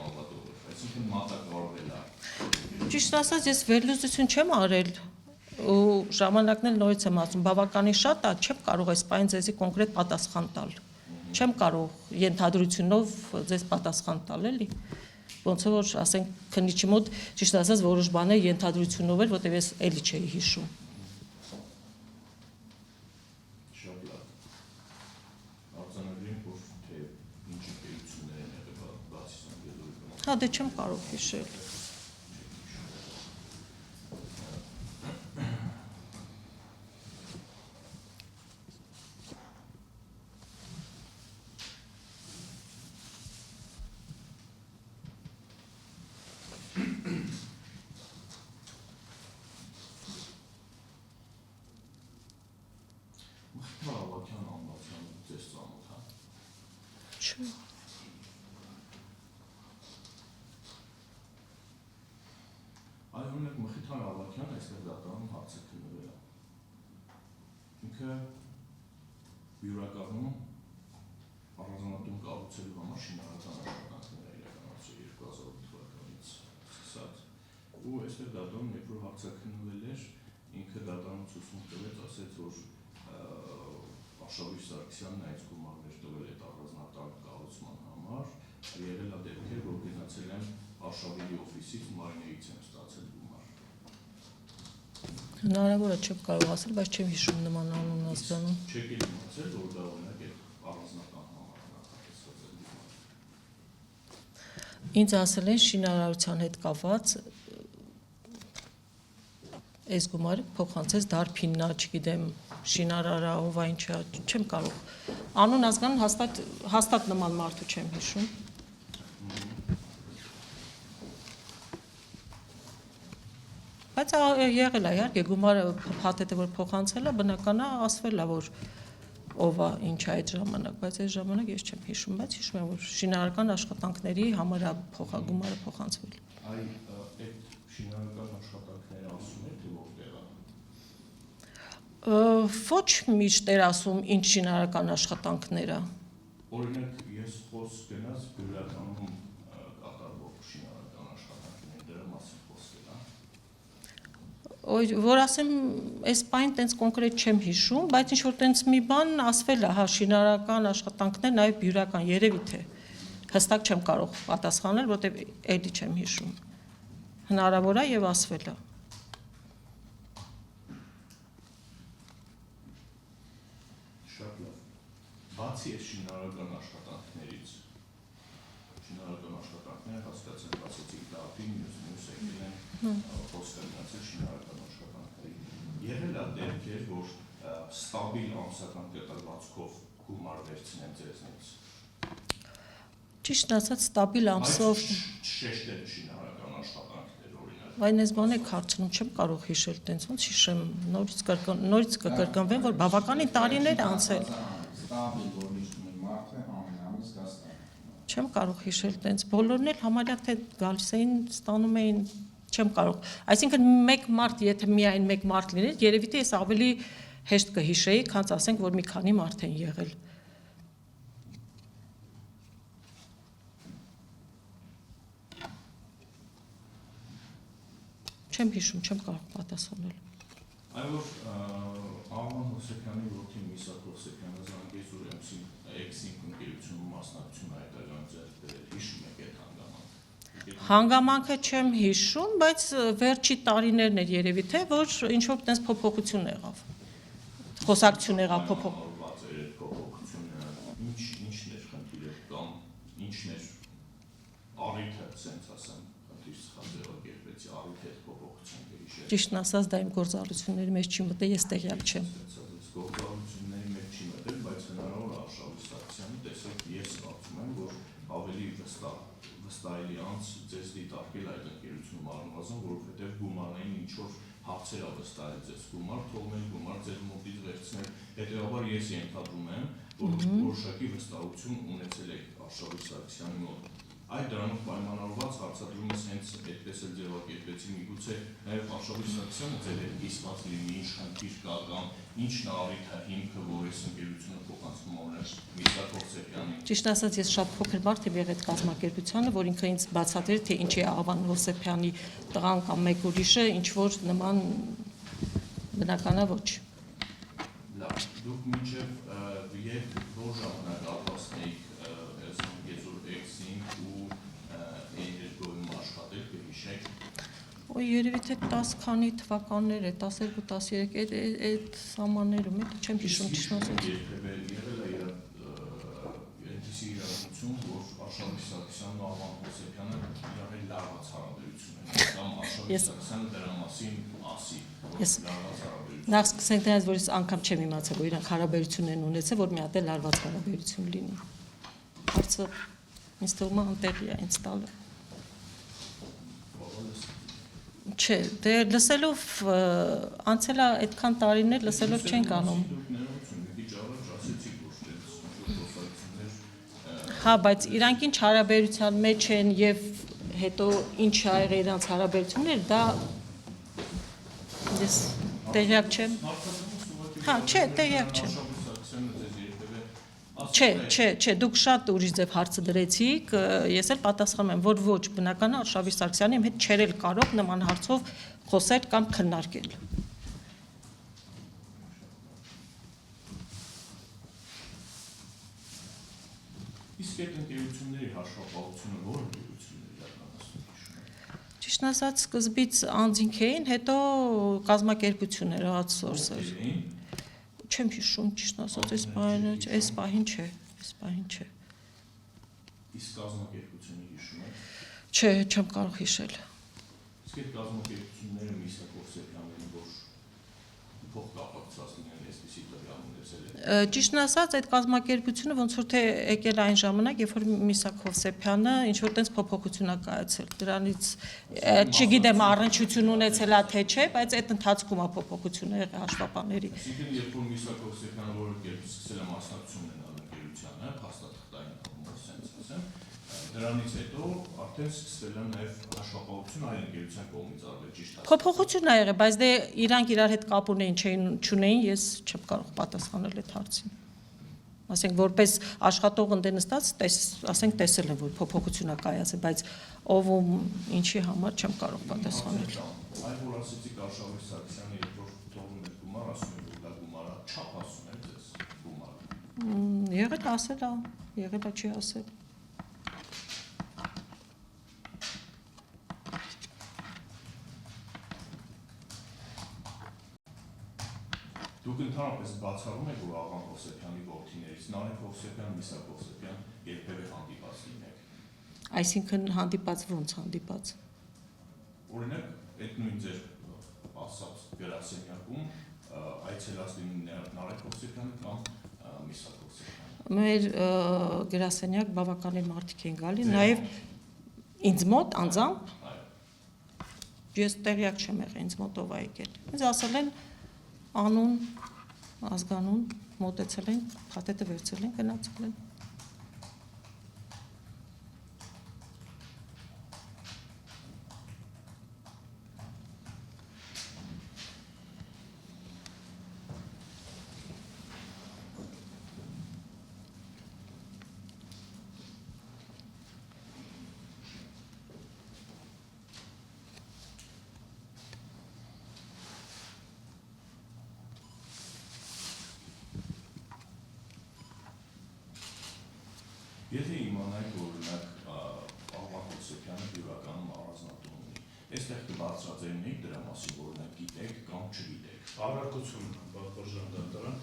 անվադողեր, այսինքն մատակարարվել է։ Ճիշտ ասած, ես վերլուծություն չեմ արել ու ժամանակն էլ նորից եմ ասում, բավականին շատ է, չեմ կարող այս պայն ձեզի կոնկրետ պատասխան տալ։ Չեմ կարող ենթադրությունով ձեզ պատասխան տալ, էլի։ Ոնց որ ասենք քննիչի մոտ ճիշտ ասած որոշ բաներ ենթադրությունով էր, որտեղ ես էլի չէի հիշում։ Շատ լավ։ Արձանագրենք, որ թե ինչ ընկերություններ են եղել բացի Զանգեզուրի բնաձորի։ Հա, դե չեմ կարող հիշել։ Մխիթար Ավագյան անվացան ձեզ ծանոթ է։ Չէ։ Այ օրինակ Մխիթար Ավագյանը այստեղ դատարանում հարց է քննվել է։ Ինքը բյուրականում առանձնատուն կառուցելու համար շինարարական աշխատանքներ է իրականացրել 2008 թվականից սկսած։ Ու այստեղ դատարանում երբ որ հարց է քննվել էր, ինքը դատարանում ցույց տվեց, ասեց, որ Արշավիր Սարգսյանն այս գումարներ տվել այդ առանձնատան կառուցման համար, եղել է դեպքեր, որ գնացել են Արշավիրի օֆիսից Մարինեից եմ ստացել գումար։ Հնարավոր է չեմ կարող ասել, բայց չեմ հիշում նման անուն ազգանում։ Չեք էլ իմացել, որ դա օրինակ այդ առանձնատան համար նախատեսված է գումար։ Ինձ ասել են շինարարության հետ կապված այս գումարը փոխանցեց Դարփիննա, չգիտեմ, շինարարա, ով այն չէ, չեմ կարող։ Անուն ազգանուն հաստատ նման մարդու չեմ հիշում։ Բայց եղել է, իհարկե, գումարը փաթեթը որ փոխանցել է, բնական է ասվել է, որ ով է, ինչ է այդ ժամանակ, բայց այդ ժամանակ ես չեմ հիշում, բայց հիշում եմ, որ շինարարական աշխատանքների համար է գումարը փոխանցվել։ Այ այդ շինարարական աշխատանքները ասում եք, թե որտեղ է։ Ոչ միշտ էր ասում ինչ շինարարական աշխատանքները։ Օրինակ ես խոսք գնաց բյուրականում կատարվող շինարարական աշխատանքների դրա մասին խոսքել, հա։ Որ ասեմ, այս պայն տենց կոնկրետ չեմ հիշում, բայց ինչ որ տենց մի բան ասվել է, հա, շինարարական աշխատանքներ, նաև բյուրական, երևի թե։ Հստակ չեմ կարող պատասխանել, որտեղ էլի չեմ հիշում։ Հնարավոր է եւ ասվել է։ Շատ լավ։ Բացի այս շինարարական աշխատանքներից, շինարարական աշխատանքները հասկացել, ասեցիք դապին, մյուս եկել են խոսքանացել շինարարական աշխատանքների։ Եղել է դեպքեր, որ ստաբիլ ամսական կտրվածքով գումար վերցնեն ձեզնից։ Ճիշտ ասած, ստաբիլ ամսով Շեշտել շինարարական Բայց ես բան եք հարցնում, չեմ կարող հիշել, տենց ոնց հիշեմ, նորից կկրկնվեմ, որ բավականին տարիներ անցել։ Ստաբիլ, որ հիշում եք մարդը ամենամից կա ստաբիլ։ Չեմ կարող հիշել, տենց բոլորն էլ համարյա թե գալիս էին, ստանում էին, չեմ կարող։ Այսինքն մեկ մարդ, եթե միայն մեկ մարդ լիներ, երևի թե ես ավելի հեշտ կհիշեի, քան ասենք, որ մի քանի մարդ են եղել։ Չեմ հիշում, չեմ կարող պատասխանել։ Այո, որ Աղան Հովսեփյանի որդի Միսակ Հովսեփյանը զանգեց ու X-ին ընկերությունում մասնակցություն հայտարարության ձեռք բերել, հիշում եք այդ հանգամանքը։ Հանգամանքը չեմ հիշում, բայց վերջի տարիներն էր երևի թե, որ ինչ-որ տենց փոփոխություն եղավ։ Խոսակցություն եղավ Փոփոխությունը ինչն էր խնդիրը կամ ինչն էր առիթը, ասենց ասեմ, խնդիր սխալձևակերպեցի, առիթ այդ փոփոխության կհիշել։ Ճիշտն ասած, դա իմ գործառույթների մեջ չի մտել, ես տեղյակ չեմ։ Գործառույթների մեջ չի մտել, բայց հնարավոր է Արշավի Սարգսյանը տեսեք, ես կարծում եմ, որ ավելի վստահելի անց ձեզ դիտարկել այդ ընկերությունում առնվազն, որովհետև գումարային ինչ-որ հարցեր ա վստահել ձեզ գումար, թողնել գումար ձեր մոտից վերցնել, հետևաբար ես ենթադրում եմ, որ որոշակի վստահություն ունեցել եք Արշավի Սարգսյանի մոտ։ Այդ դրանով պայմանավորված հարցադրումս հենց այդպես էլ ձևակերպեցի, միգուցե նաև Արշավի Սարգսյանը ձեր հետ կիսված լինի, ինչ խնդիր կա կամ ինչն է առիթը հիմքը, որ այս ընկերությունը փոխանցվում օրինակ Միսակ Հովսեփյանին։ Ճիշտ ասած, ես շատ փոքր մարդ եմ եղել այդ կազմակերպությանը, որ ինքը ինձ բացատրել, թե ինչի է Աղան Հովսեփյանի տղան կամ մեկ ուրիշը, ինչ որ նման բնականա ոչ։ Լավ, դուք մինչև երբ որ ժամանակ ապաստեիք Գեզուր X-ին ու էներգոյում աշխատել կհիշեք։ Ոյ երևի թե 10 քանի թվականներ է, 12-13 այդ սահմաններում է, չեմ հիշում ճիշտ ասած։ Երբևէ եղել է այնպիսի իրավիճակություն, որ Արշավի Սարգսյանն ու Աղան Հովսեփյանը իրար լարված հարաբերություն են, կամ Արշավի Սարգսյանը դրա մասին ասի, որ լարված հարաբերություն։ Նախ սկսենք դրանից, որ ես անգամ չեմ իմացել, որ իրանք հարաբերություն են ունեցել, որ մի հատ էլ լարված հարաբերություն լինի։ Հարցը ինձ թվում է անտեղի է ինձ տալը։ Չէ, դե լսելով անցել է այդքան տարիներ, լսելով չենք անում։ Հա, բայց իրանք ինչ հարաբերության մեջ են եւ հետո ինչ ա եղել իրանց հարաբերությունները, դա ես տեղյակ չեմ։ Հա, չէ, տեղյակ չեմ։ Չէ, դուք շատ ուրիշ ձև հարցը դրեցիք, ես էլ պատասխանում եմ, որ ոչ, բնական է Արշավի Սարգսյանը իմ հետ չէր էլ կարող նման հարցով խոսել կամ քննարկել։ Իսկ այդ ընկերությունների հաշվապահությունը ո՞ր ընկերությունների իրականացնում հիշում եք։ Ճիշտն ասած, սկզբից անձինք էին, հետո կազմակերպությունները, outsourcer։ Չեմ հիշում, ճիշտ ասած, այս պահին չէ։ Իսկ կազմակերպությունը հիշում եք։ Չէ, չեմ կարող հիշել։ Իսկ այդ կազմակերպությունները Միսակ Հովսեփյանին որ փոխկապակցած լինեն այսպիսի տվյալ ունեցել են։ Ճիշտն ասած, այդ կազմակերպությունը ոնց որ թե եկել այն ժամանակ, երբ որ Միսակ Հովսեփյանը ինչ որ տենց փոփոխություն ա կայացել։ Դրանից չգիտեմ առնչություն ունեցել է թե չէ, բայց այդ ընթացքում ա փոփոխությունը եղել հաշվապահների։ Այսինքն երբ որ Միսակ Հովսեփյանը որը կերպ սկսել է մասնակցություն ունենալ ընկերությանը, փաստաթղթային առումով sense ասեմ, դրանից հետո արդեն սկսվել է նաև հաշվապահություն այլ ընկերության կողմից արվել ճիշտ է։ Փոփոխություն ա եղել, բայց դե իրանք իրար հետ կապ ունեին, չունեին, ես չեմ կարող պատասխանել այդ հարցին։ Ասենք որպես աշխատող ընդ նստած, ասենք տեսել եմ, որ փոփոխություն ա կայացել, բայց ով ու ինչի համար չեմ կարող պատասխանել։ Այլ որ ասեցիք Արշավի Սարգսյանը, երբ որ թողնում եք գումար, ասում եք, որ դա գումարը չափ ասում եք ձեզ գումարը։ Եղել է ասել, եղել է չի ասել։ Դուք ընդհանրապես բացառում եք, որ Աղան Հովսեփյանի որդիներից Նարեկ Հովսեփյան, Միսակ Հովսեփյան երբևէ հանդիպած լինեք։ Այսինքն հանդիպած ոնց հանդիպած։ Օրինակ, այդ նույն ձեր ասած գրասենյակում այցելած լինի Նարեկ Հովսեփյանը կամ Միսակ Հովսեփյանը։ Մեր գրասենյակ բավականին մարդիկ են գալի, նաև ինձ մոտ անձամբ։ Ես տեղյակ չեմ եղել, ինձ մոտով ա եկել։ Ինձ ասել են անուն, ազգանուն, մոտեցել են, փաթեթը վերցրել են, գնացել են։ Եթե իմանայիք, որ օրինակ Աղվան Հովսեփյանը իրականում առանձնատուն ունի, այստեղ կբարձրացնեիք դրա մասին, որ օրինակ գիտեք կամ չգիտեք։ Առարկություն Բախոր Ժանդարան,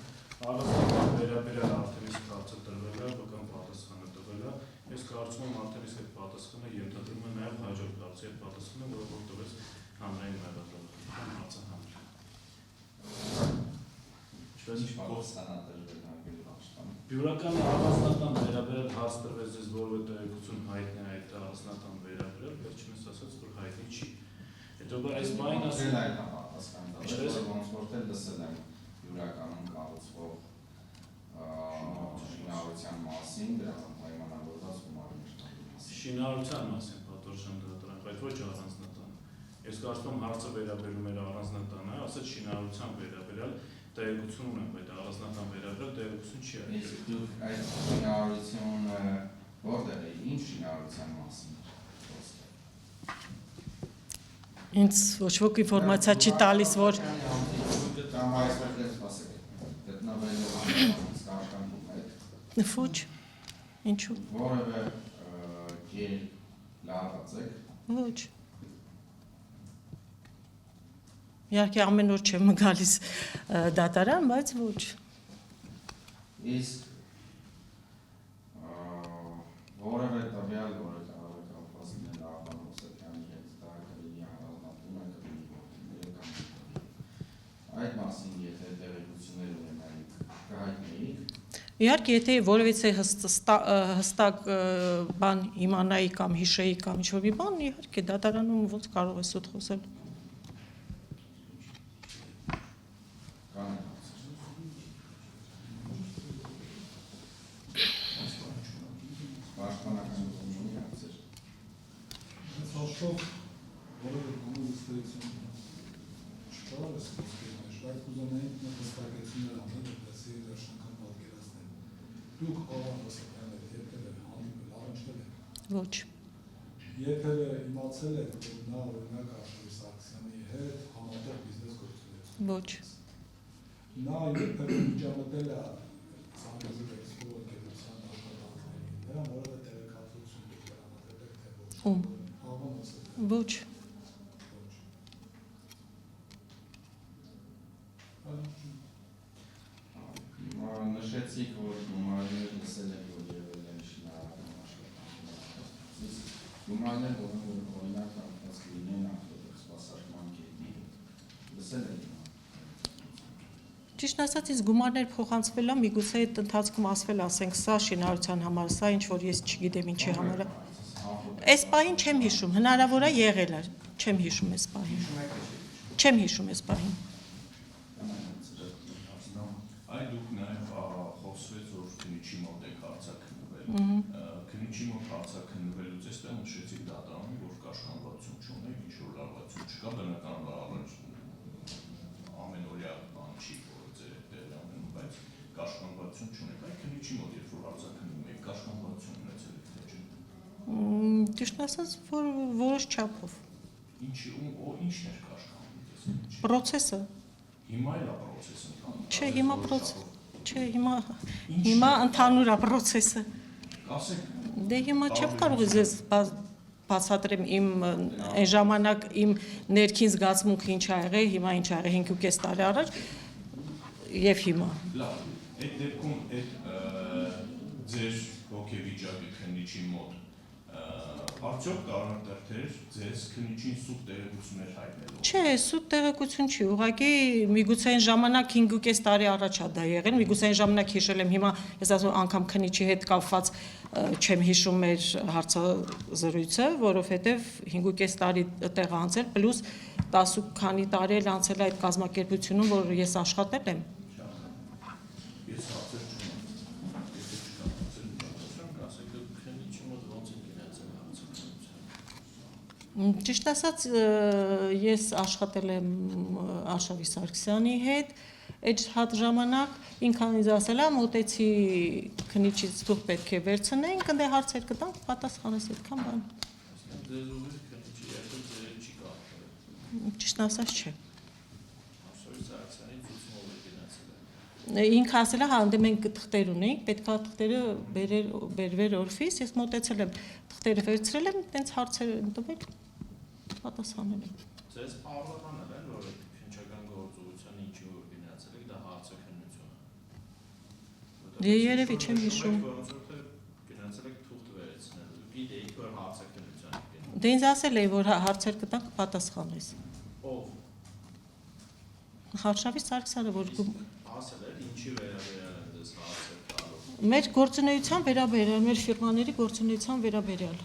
առանձնական վերաբերյալ արդեն իսկ հարցը տրվել է, վկան պատասխանը տվել է, ես կարծում եմ արդեն իսկ այդ պատասխանը ենթադրում է նաև հաջորդ հարցի այդ պատասխանը, որը տվեց հանրային մեղադրողը, հարցը հանրային։ Ինչ պատասխան ա տրվել հարգելի պաշտպան։ Բյուրական առանձնական վերաբերյալ հարց տրվեց ձեզ որևէ տեղեկություն հայտնի է այդ առանձնական վերաբերյալ, վերջինս ասաց, որ հայտնի չի։ Հետո այս բանին ասել այդ պատասխան տվել, որ ոնց որ թե լսել եմ բյուրականում կառուցվող շինարարության մասին, դրանով պայմանավորված գումարներ տալու մասին։ շինարարության մասին Բախոր Ժանդարան, բայց ոչ առանձնատան։ Ես կարծում եմ հարցը վերաբերում էր առանձնատանը, ասաց շինարարության վերաբերյալ տեղեկություն ունեմ, բայց առանձնական վերաբերյալ տեղեկություն չի արկել։ Իսկ դուք այդ շինարարությունը որտեղ է, ինչ շինարարության մասին Ինձ ոչ ոք ինֆորմացիա չի տալիս, որ կամ այսպես ասեք, գտնվել է կարգանքում այդ ոչ, ինչու, որևէ գել լավացեք ոչ։ Իհարկե ամեն օր չեմ գալիս դատարան, բայց ոչ։ Իսկ որևէ տվյալ, որը կարող է կապված լինել Աղվան Հովսեփյանի հետ, դա կլինի առանձնատուն է, կլինի գործիքները կամ այդ մասին, եթե տեղեկություններ ունենայիք, կհայտնեիք։ Իհարկե, եթե որևիցե հստակ բան իմանայի կամ հիշեի կամ ինչ-որ մի բան, իհարկե դատարանում ոնց կարող է սուտ խոսել։ Հաշվով որևէ բանի վստահություն չկա, բայց կուզենայինք մեր վստահեցումներ անել, որպեսզի վերջնական պատկերացնել։ Դուք Աղվան Հովսեփյանը երբևէ հանդիպել, առնչվել եք։ Ոչ։ Երբևէ իմացել եք, որ նա օրինակ Աշխենի Սարգսյանի հետ համատեղ բիզնես գործունեություն։ Ոչ։ Նա երբևէ միջամտել է Սամեզի էքսպո ընկերության աշխատանքներին։ Նրան որևէ տեղեկատվություն դուք տրամադրել եք, թե ոչ։ Ում։ Աղվան Հովսեփյանը։ Ոչ։ Նշեցիք, որ գումարներ լսել եք, որ եղել են շինարարական աշխատանքներ։ Գումարներ, որ օրինակ կապված լինեն ավտոսպասարկման կետի, լսել եք։ Ճիշտ ասած, իսկ գումարներ փոխանցվել է, միգուցե այդ ընթացքում ասվել, ասենք, սա շինարարության համար, սա ինչ որ ես չգիտեմ ինչի համար է։ Այս պահին չեմ հիշում, հնարավոր է եղել է, չեմ հիշում այս պահին։ Չեմ հիշում այս պահին։ Այ դուք նաև խոսվեց, որ քննիչի մոտ եք հարցաքննվել։ Քննիչի մոտ հարցաքննվելուց էստեղ նշեցիք դատարանում, որ կաշկանդվածություն չունեք, ինչ որ լարվածություն չկա, բնականաբար ամենօրյա բան չի, որ ձեր տեղի ամենում, բայց կաշկանդվածություն չունեք։ Այ քննիչի մոտ երբ որ հարցաքննվում եք, կաշկանդվածություն ունեցել եք թե չէ։ Ճիշտ ասած, որ որոշ չափով։ Ինչն էր կաշկանդվում։ Պրոցեսը։ Հիմա էլ է պրոցեսը ընթանում։ Չէ, հիմա Չէ, հիմա ընդհանուր է պրոցեսը։ Ասեք։ Դե հիմա չեմ կարող ես բացատրեմ իմ այն ժամանակ իմ ներքին զգացմունքը ինչ ա եղել, հիմա ինչ ա եղել 5.5 տարի առաջ եւ հիմա։ Լավ, այդ դեպքում այդ ձեր հոգեվիճակը քննիչի մոտ Արդյոք կանոնատերթեր ձեզ քննիչին սուտ տեղեկություններ հայտնելու։ Չէ, սուտ տեղեկություն չի, ուղղակի միգուցե այն ժամանակ 5.5 տարի առաջ է դա եղել, միգուցե այն ժամանակ հիշել եմ, հիմա ես ասում անգամ քննիչի հետ կապված չեմ հիշում մեր հարցազրույցը, որովհետև 5.5 տարի տեղ անցել, պլյուս 10 քանի տարի էլ անցել այդ կազմակերպությունում, որ ես աշխատել եմ։ Ես հարցեր չունեմ։ Եթե չկա հարցեր, ասեք դուք քննիչի մոտ ոնց եք գնացել հարցազրույցը։ Ճիշտ ասած, ես աշխատել եմ Արշավի Սարգսյանի հետ, այդ ժամանակ ինքան ինձ ասել է, մոտեցի քննիչից դուք պետք է վերցնենք, ընդ հարցեր կտանք, պատասխանես այդքան բան։ Ձեզ ուղիղ քննիչի եկել ձեր չի կապել։ Ճիշտ ասած չէ։ Արշավի Սարգսյանի ցուցումով եք գնացել։ Ինքը ասել է, հա, դե մենք թղթեր ունենք, պետքա թղթերը բերվեր օրֆիս, ես մոտեցել եմ, թղթերը վերցրել եմ, տենց հարցեր եմ տվել, պատասխանել եմ։ Ձեզ պարզաբանել են, որ քննչական գործողության ինչի որ գնացել եք, դա հարցաքննություն է։ Երևի չեմ հիշում։ Ոնց որ գնացել եք թուղթ վերցնել, դուք գիտեիք, որ հարցաքննության եք գնում։ Դե ինձ ասել էի, որ հարցեր կտանք, պատասխանես։ Ով Արշավի Սարգսյանը, որ ասել էր ինչի վերաբերյալ են ձեզ հարցեր տալու։ մեր գործունեության վերաբերյալ, մեր ֆիրմաների գործունեության վերաբերյալ։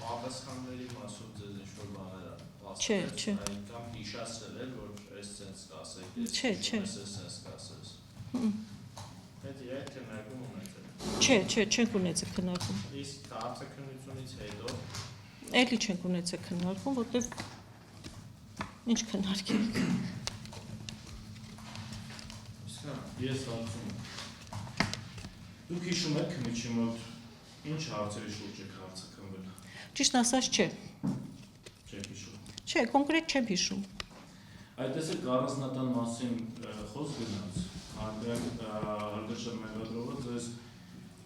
Պատասխանների մասով ձեզ ինչ-որ բաներ Չէ, չէ։ Կամ հիշացրել էր, որ այս սենս կասեք, Չէ, չէ։ այս սենս կասես։ Այդ իրեք քննարկում ունեցել։ Չէ, չենք ունեցել քննարկում։ Իսկ հարցաքննությունից հետո Էլի չենք ունեցել քննարկում, որտեվ ինչ քննարկենք։ Ես հարցում եմ։ Դուք հիշում եք քննիչի մոտ ինչ հարցերի շուրջ եք հարցաքննել։ Ճիշտ ասած չէ։ Չեք հիշում։ Չէ, կոնկրետ չեմ հիշում։ Այդտեսեք առանձնատան մասին խոսք գնաց, հարգարժան մեղադրողը ձեզ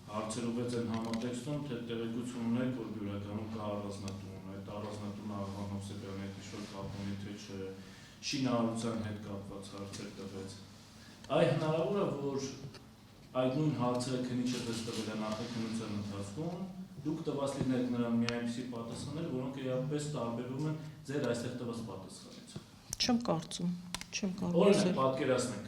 հարցերուվեց են համատեքստում, թե տեղեկություն ունեք, որ բյուրականում կա առանձնատուն, այդ առանձնատունը Աղվան Հովսեփյանի հետ ինչ-որ կապ ունի, թե չէ, շինարարության հետ կապված հարցեր տվեց։ Այ հնարավոր է, որ այդ նույն հարցերը քննիչը ձեզ տվել է նախաքննության ընթացքում, դուք տված լինեք նրան մի այնպիսի պատասխաններ, որոնք իրապես տարբերվում են ձեր այստեղ տված պատասխանից։ Չեմ կարծում, չեմ կարող Օրինակ, ասել։ պատկերացնենք,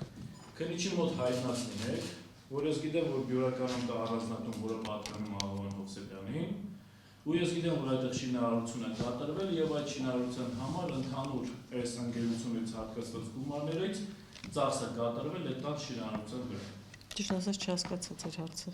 քննիչի մոտ հայտնած լինեք, որ ես գիտեմ, որ բյուրականում կա առանձնատուն, որը պատկանում Աղվան Հովսեփյանին, ու ես գիտեմ, որ այդտեղ շինարարություն է կատարվել եւ այդ շինարարության համար ընդհանուր այս ընկերությունից հատկացված գումարներից ծախս է կատարվել այդ տան շինարարության վրա։ Ճիշտ ասած չհասկացա ձեր հարցը։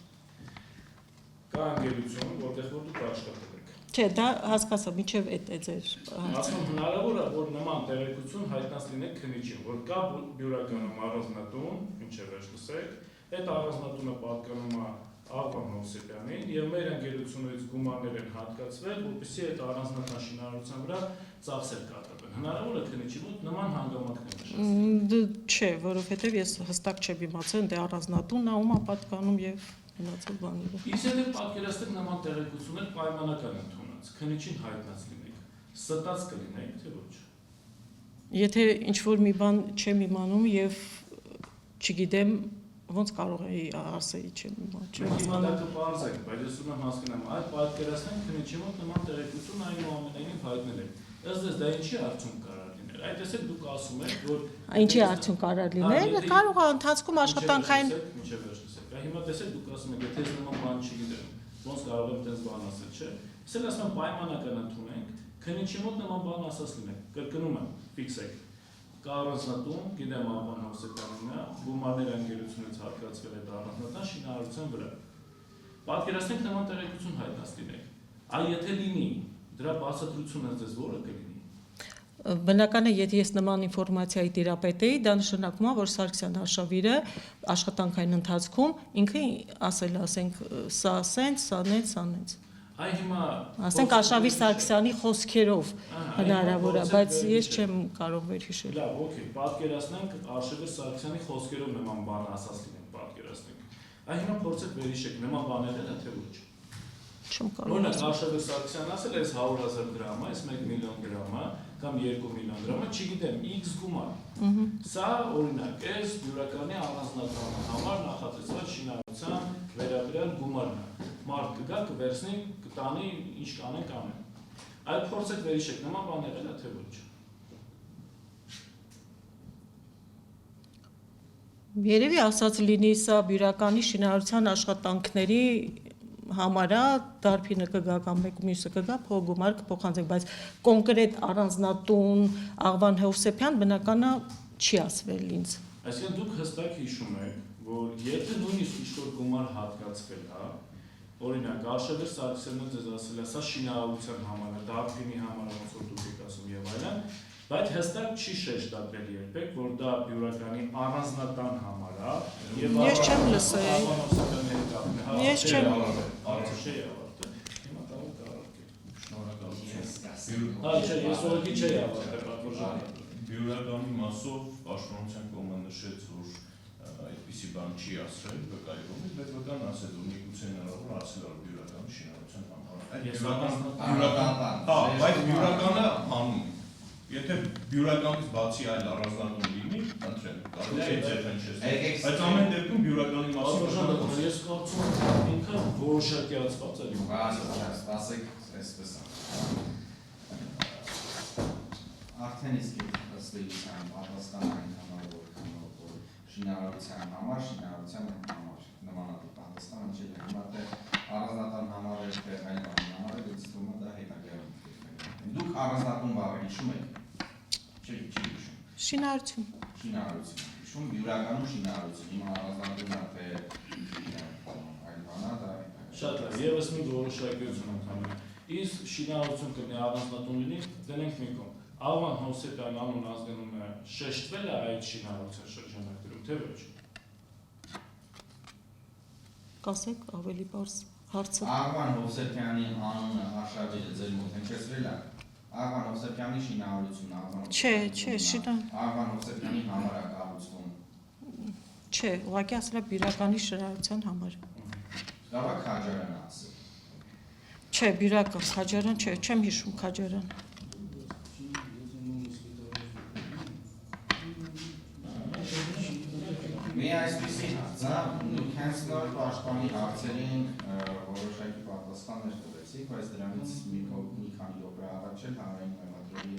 Կա ընկերություն, որտեղ որ դուք աշխատել եք։ Չէ, դա հասկացա, միջև այդ է ձեր հարցը։ Ասում հնարավոր է, որ նման տեղեկություն հայտնած լինեք քննիչին, որ կա բյուրականում առանձնատուն, ինչև է լսեք, այդ առանձնատունը պատկանում է Աղվան Հովսեփյանին եւ մեր ընկերությունից գումարներ են հատկացվել, որպեսզի այդ առանձնատան շինարարության վրա ծախսեր կատարվեն։ Հնարավոր է քննիչի մոտ նման հանգամանքներ նշել։ Չէ, որովհետեւ ես հստակ չեմ իմացել, դե առանձնատունն ա ում է պատկանում եւ մնացած բաները։ Իսկ եթե պատկերացնեք նման տեղեկություններ պայմանական ընդունած, քննիչին հայտնած լինեք, ստած կլինեք, թե ոչ։ Եթե ինչ որ մի բան չեմ imանում եւ չգիտեմ ոնց կարող էի ասեի չեմ Հիմա դա կպարզեք, բայց ես ուզում եմ հասկանամ, այլ պատկերացնենք քննիչի մոտ նման տեղեկություն այնուամենայնիվ հայտնել եք։ Ըստ ես դա ինչի արդյունք կարող լինել։ Այդ տեսեք դուք ասում եք, որ ինչի արդյունք կարող լինել, կարող է ընթացքում աշխատանքային Ինչև վերջնասեք։ Հիմա տեսեք դուք ասում եք, եթե ես նման բան չգիտեմ, ոնց կարող եմ այդպես բան ասել, չէ։ Իսկ ասում եմ պայմանական ընդունենք, քննիչի մոտ նման բան ասած լինեք։ Կրկնում եմ, ֆիքսեք։ Կա առանձնատուն, գիտեմ Աղվան Հովսեփյանին է, գումարներ ընկերությունից հատկացվել այդ առանձնատան շինարարության վրա։ Պատկերացնենք նման տեղեկություն հայտնած լինեք։ Այ եթե լինի, դրա բացատրությունը ձեզ որը կլինի։ Բնական է, եթե ես նման ինֆորմացիայի տիրապետ էի, դա նշանակում է, որ Սարգսյան Արշավիրը աշխատանքային ընթացքում ինքը ասել, ասենք, սա սենց, սա նենց, սա նենց։ Այ հիմա Ասենք Արշավիր Սարգսյանի խոսքերով հնարավոր է, բայց ես չեմ կարող վերհիշել։ Լավ, օքեյ, պատկերացնենք Արշավիր Սարգսյանի խոսքերով նման բան ասած լինենք, պատկերացնենք։ Այ հիմա փորձեք վերհիշեք նման բաներ են, թե ոչ։ Չեմ կարող։ Օրինակ Արշավիր Սարգսյանն ասել է, այս 100,000 դրամ է, այս 1 միլիոն դրամ է, կամ 2 միլիոն դրամ է, չգիտեմ, X գումար։ Սա օրինակ էս բյուրականի առանձնատան համար նախատեսված շինարարության վերաբերյալ գումարն է։ մարդ կգա, կվերցնի, կտանի, ինչ կանեն, կանեն։ Այդ փորձեք վերհիշեք, նման բաներ էլ է, թե ոչ։ Երևի ասած լինի սա բյուրականի շինարարության աշխատանքների համարա դարբինը կգա կամ մեկը մյուսը կգա փողգումար կփոխանցեք, բայց կոնկրետ առանձնատուն Աղվան Հովսեփյան բնականա չի ասվել ինձ։ Այսինքն դուք հստակ հիշում եք, որ եթե նույնիսկ ինչ-որ գումար հատկացվել է, օրինակ Արշավեր Սարգսյանը ձեզ ասել է, սա շինարարության համար է, դարբինի համար է, ոնց որ դուք եք ասում եւ այլն, բայց հստակ չի շեշտադրել երբեք, որ դա բյուրականի առանձնատան համար է եւ Ես չեմ լսել։ Ես չեմ Արցախի ավարտը։ Հիմա կարող կարողանք։ Շնորհակալություն։ Հա, չէ, ես ուղղակի չէի ավարտել պատվիրժանը։ Բյուրականի մասով Պաշտպանության կողմը նշեց, որ այդպիսի բան չի ասել վկայողից, բայց վկան ասել, որ միգուցե հնարավոր ասել որ բյուրականի շինարարության համար։ Հա, բայց բյուրականը անում։ Եթե բյուրականից բացի այլ առանձնատուն լինի, ընտրեմ, կարող է ձեր հնչես։ Բայց ամեն դեպքում բյուրականի մասին ես կարծում եմ ինքը որոշակիացված է։ Ասեք այսպես արդեն իսկ ըստ էության պատասխան այն համար, որ շինարարության համար նմանատիպ պատասխան չի դիմատը առանձնատան համար է, թե այլ բանի համար է, դից թվում է դա հետագայում։ Դուք առանձնատուն բառը հիշում եք։ Չի հիշում։ Շինարարություն։ Շինարարություն։ Հիշում բյուրականում շինարարություն։ Հիմա առանձնատունը թե այլ բանա դա շատ լավ, եւս մի որոշակիություն ընդհանուր։ Իսկ շինարարություն կլինի առանձնատուն լինի, դնենք մի կողմ։ Աղվան Հովսեփյան անուն ազգանունը շեշտվել է այդ շինարարության շրջանակներում, թե ոչ։ Կասեք ավելի բարձ հարցը։ Աղվան Հովսեփյանի անունը Արշավիրը ձեր մոտ հնչեցրել է։ Աղվան Հովսեփյանի շինարարությունը, Չէ, շինա։ Աղվան Հովսեփյանի համար է կառուցվում։ Չէ, ուղղակի ասել է բյուրականի շինարարության համար։ Կարող է Քաջարյանը ասել։ Չէ, բյուրական Քաջարյան չէ, չեմ հիշում Քաջարյան։ Մի այսպիսի դուք հենց նոր պաշտպանի հարցերին որոշակի պատասխաններ տվեցիք, բայց դրանից մի քանի օր առաջ էլ հանրային մեղադրողի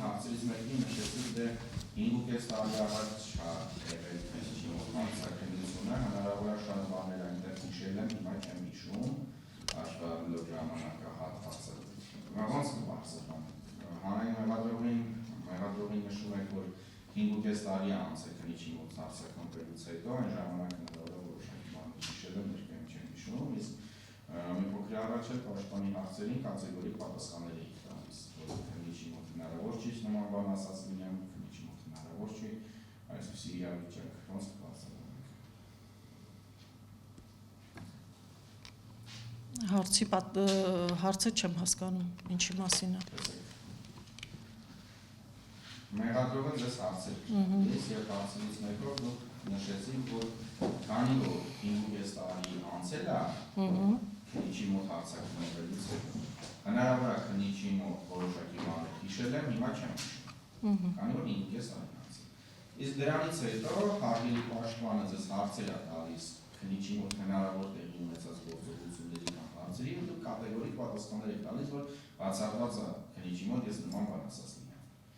հարցերից մեկին նշեցիք, դե 5.5 տարի առաջ եղել հանցակնությունը, հնարավոր է շատ բաներ այնտեղ հիշել եմ, հիմա չեմ հիշում, աշխարհելով ժամանակահատվածը։ Ոնց կբարձրան։ Հանրային մեղադրողին նշում եք, որ 5.5 տարի անց է քննիչի մոտ հարցակնվելուց հետո, այն ժամանակ հնարավոր որոշակի բաներ հիշել եմ, ներկայում չեմ հիշում, իսկ մի փոքր առաջ էլ պաշտպանի հարցերին կատեգորիկ պատասխաններ էիք տալիս, որ քննիչի մոտ հնարավոր չի նման բան ասած լինեմ, քննիչի մոտ հնարավոր չի, այսպիսի իրավիճակ, ոնց կբարձրանանք։ Հարցը չեմ հասկանում, ինչի մասին է։ Մեղադրողը ձեզ հարցեր ես և հարցերից մեկով դուք նշեցիք, որ քանի որ 5.5 տարի անցել է քննիչի մոտ հարցակնվելուց հետո, հնարավոր է քննիչի մոտ որոշակի բաներ հիշել եմ, հիմա չեմ հիշում, քանի որ 5.5 տարի անցել։ Իսկ դրանից հետո հարգելի պաշտպանը ձեզ հարցեր է տալիս քննիչի մոտ հնարավոր տեղի ունեցած գործողությունների կամ հարցերի, ու դուք կատեգորիկ պատասխաններ եք տալիս, որ բացառված է քննիչի մոտ ես նման բան ասած լինեմ։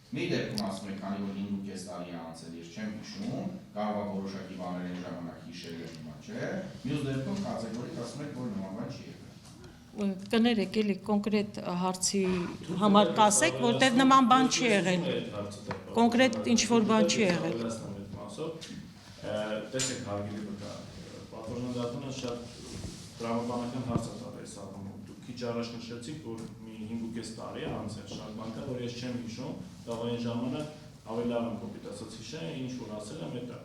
Մի դեպքում ասում եք, քանի որ 5.5 տարի է անցել, ես չեմ հիշում, կարող է որոշակի բաներ այն ժամանակ հիշել եմ, հիմա չէ։ Մյուս դեպքում կատեգորիկ ասում եք, որ նման բան չի եղել։ Կներեք էլի կոնկրետ հարցի համար կասեք, որտեղ նման բան չի եղել։ Կոնկրետ ինչ-որ բան չի եղել։ Տեսեք հարգելի վկա, պատվիրժանդատունը շատ տրամաբանական հարց է տալիս առումով։ Դուք քիչ առաջ նշեցիք, որ մի 5.5 տարի է անցել, շատ բան կա, որ ես չեմ հիշում, կարող այն ժամանակ ավելի լավ եմ կոպիտ ասած հիշել, ինչ որ ասել եմ դա։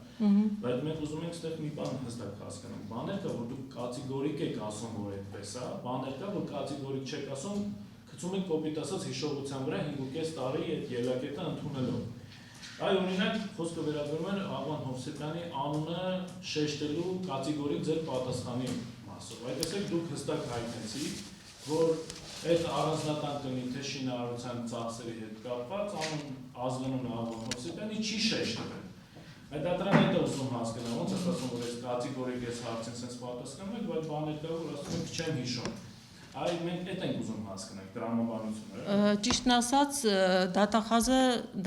Բայց մենք ուզում ենք այստեղ մի բան հստակ հասկանալ։ Բաներ կա, որ դուք կատեգորիկ եք ասում, որ այդպես է, բաներ կա, որ կատեգորիկ չեք ասում, գցում եք կոպիտ ասած հիշողության վրա 5.5 տարի այդ ելակետը ընդունելով։ Այ օրինակ խոսքը վերաբերում է Աղվան Հովսեփյանի անունը շեշտելու կատեգորիկ ձեր պատասխանի մասով։ Այդ տեսեք դուք հստակ հայտնեցիք, որ այդ առանձնատան կնի թե շինարարության ծախսերի հետ կապված անուն ազգանունը Աղվան Հովսեփյանի չի շեշտվել։ Այդ դատարանը դա ուզում հասկանալ, ոնց է ասում, որ այս կատեգորիկ այս հարցին sense պատասխանում եք, բայց բաներ կա, որ ասում եք չեմ հիշում։ Այ մենք այդ ենք ուզում հասկանալ, տրամաբանությունը։ Ճիշտն ասած, դատախազը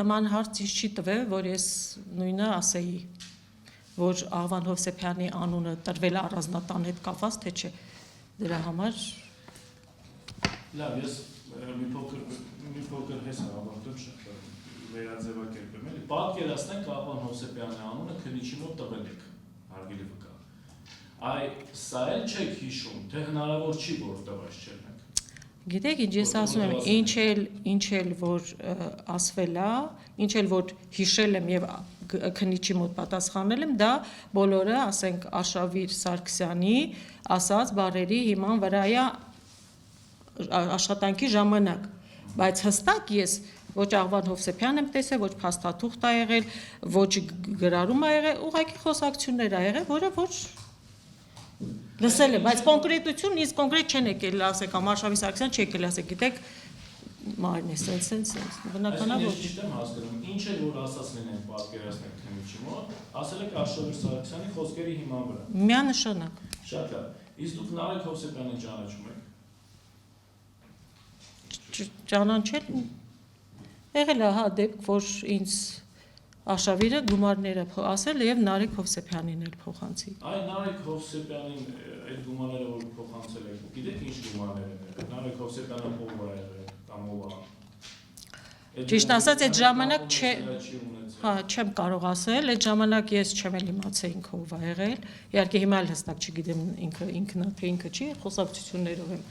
նման հարց ինձ չի տվել, որ ես նույնը ասեի, որ Աղվան Հովսեփյանի անունը տրվել է առանձնատան հետ կապված, թե չէ։ Դրա համար Լավ, ես մի փոքր հես հավատում չեմ վերաձևակերպեմ, էլի պատկերացնենք Աղվան Հովսեփյանի անունը քննիչի մոտ տվել եք, հարգելի վկա։ Այ սա էլ չեք հիշում, թե հնարավոր չի, որ տված չենք։ Գիտեք, ինչ ես ասում եմ, ինչ էլ որ ասվել է, ինչ էլ որ հիշել եմ եւ քննիչի մոտ պատասխանել եմ, դա բոլորը, ասենք, Արշավիր Սարգսյանի ասած բառերի հիման վրա է աշխատանքի ժամանակ, բայց հստակ ես ոչ Աղվան Հովսեփյան եմ տեսել, ոչ փաստաթուղթ ա եղել, ոչ գրառում ա եղել, ուղղակի խոսակցություններ ա եղել, որը ոչ լսել եմ, բայց կոնկրետություն իսկ կոնկրետ չեն եկել, ասեք, Արշավի Սարգսյան չի եկել, ասեք, գիտեք, մարն է, սենց, բնականա ոչ։ Ես ճիշտ եմ հասկանում, ինչ է որ ասած լինեն պատկերացնենք քննիչի մոտ, ասել եք Արշավիր Սարգսյանի խոսքերի հիման վրա։ Միանշանակ։ Շատ լավ։ Իսկ դուք Նարեկ Հովսեփյանին ճանաչում եք։ Ճանաչել եղել է, հա, դեպք, որ ինձ Արշավիրը գումարները ասել եւ Նարեկ Հովսեփյանին էլ փոխանցի։ Այ Նարեկ Հովսեփյանին այդ գումարները որ փոխանցել եք, գիտեք ինչ գումարներ են։ Նարեկ Հովսեփյանը ով է եղել կամ ով է։ Ճիշտ ասած, այդ ժամանակ հա, չեմ կարող ասել, այդ ժամանակ ես չեմ էլ իմացել ինքը ով է եղել։ Իհարկե հիմա էլ հստակ չգիտեմ ինքնա թե ինքը չի, խոսակցություններով եմ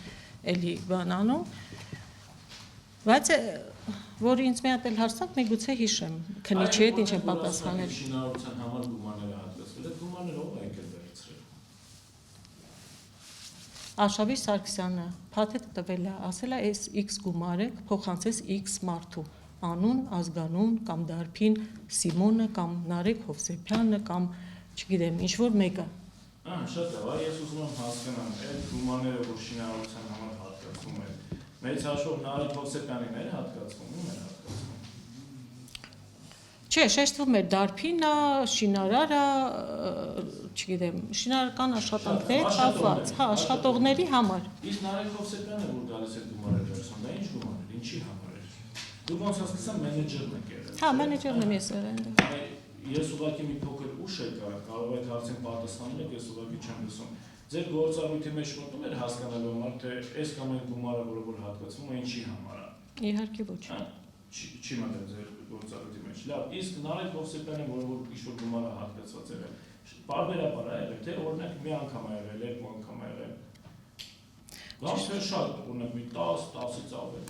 էլի բան անում։ Բայց որ ինձ մի հատ էլ հարցակ, միգուցե հիշեմ, քննիչի հետ ինչ եմ պատասխանել։ Շինարարության համար գումարները հատկացվել, այդ գումարները ով է եկել վերցրել։ Արշավիր Սարգսյանը փաթեթ տվել է, ասել է, այս X գումարը փոխանցես X մարդու, անուն, ազգանուն կամ դարբին Սիմոնը կամ Նարեկ Հովսեփյանը կամ չգիտեմ, ինչ որ մեկը։ Շատ լավ, ես ուզում եմ հասկանամ, այդ գումարները որ շինարարության համար հատկացվում են, մեծ հաշվով Նարեկ Հովսեփյանին էր հատկացվում, ում էր հատկացվում։ Չէ, շեշտվում էր դարբինը, շինարարը, չգիտեմ, շինարարական աշխատանքներ կապված, հա, աշխատողների համար։ Իսկ Նարեկ Հովսեփյանը որ գալիս է գումարը վերցնում, դա ինչ գումար էր, ինչի համար էր։ Դուք ոնց հասկացա մենեջերն եք եղել։ Հա, մենեջերն եմ ես եղել։ Ես ուղղակի մի փոքր ուշ եկա, կարող եք հարցին պատասխանել եք, ես ուղղակի չեմ լսում։ Ձեր գործառույթի մեջ մտնում էր հասկանալու համար, թե այս կամ այն գումարը, որ հատկացվում է, ինչի համար է։ Իհարկե ոչ։ Չի մտել ձեր գործառույթի մեջ։ Լավ, իսկ Նարեկ Հովսեփյանը, որ ինչ-որ գումարը հատկացված է եղել, պարբերաբար է եղել, թե օրինակ մի անգամ է եղել, երկու անգամ է եղել։ Կամ թե շատ, օրինակ մի 10-10-ից ավել։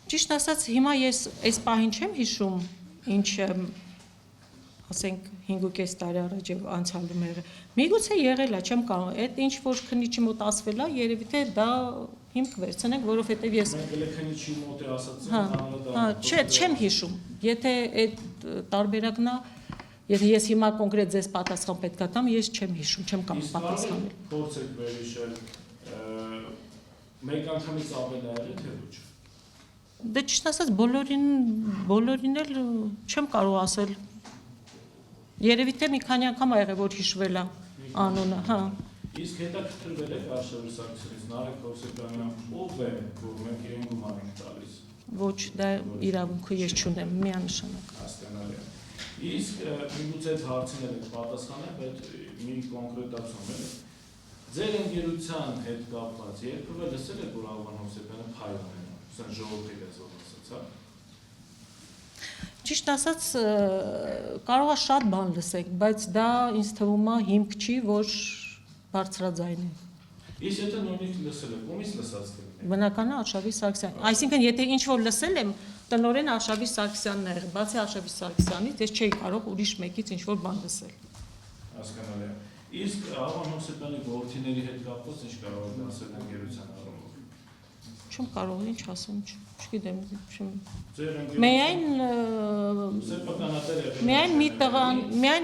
Ճիշտ ասած, հիմա ես այս պահին չեմ հիշում, ինչ ասենք 5.5 տարի առաջ եւ անցյալում եղել։ Միգուցե եղել է, չեմ կարող, այդ ինչ որ քննիչի մոտ ասվել է, երևի թե դա հիմք վերցնենք, որովհետեւ ես Մենք քննիչի մոտ է ասած հա, չէ, չեմ հիշում։ Եթե այդ տարբերակն է, եթե ես հիմա կոնկրետ ձեզ պատասխան պետք է տամ, ես չեմ հիշում, չեմ կարող պատասխանել։ Փորձեք վերհիշել մեկ անգամից ավել է եղել թե ոչ։ Դե ճիշտ ասած բոլորին էլ չեմ կարող ասել։ Երևի թե մի քանի անգամ ա եղել, որ հիշվել է անունը, հա։ Իսկ հետաքրքրվել եք Արշավիր Սարգսյանից, Նարեկ Հովսեփյանը ով է, որ մենք իրեն գումար ենք տալիս։ Ոչ, դա իրավունքը ես չունեմ, միանշանակ։ Հասկանալի է։ Իսկ միգուցե այդ հարցին եք պատասխանել, բայց մի կոնկրետացում է։ Ձեր ընկերության հետ կապված երբևէ լսել եք, որ Աղվան Հովսեփյանը փայլան է, ասեն ժողովրդի լեզվով ասած, հա։ Ճիշտ ասած, կարող է շատ բան լսեք, բայց դա ինձ թվում է հիմք չի, որ բարձրաձայն է։ Իսկ եթե նույնիսկ լսել եք, ումից լսած եք։ Բնական է Արշավիր Սարգսյան։ Այսինքն, եթե ինչ որ լսել եմ, տնօրեն Արշավիր Սարգսյանն է եղել, բացի Արշավիր Սարգսյանից, ես չէի կարող ուրիշ մեկից ինչ որ բան լսել։ Հասկանալի է։ Իսկ Աղվան Հովսեփյանի որդիների հետ կապված ինչ կարող եք ասել ընկերության առումով։ չեմ կարող ինչ ասեմ, չգիտեմ, Ձեր միայն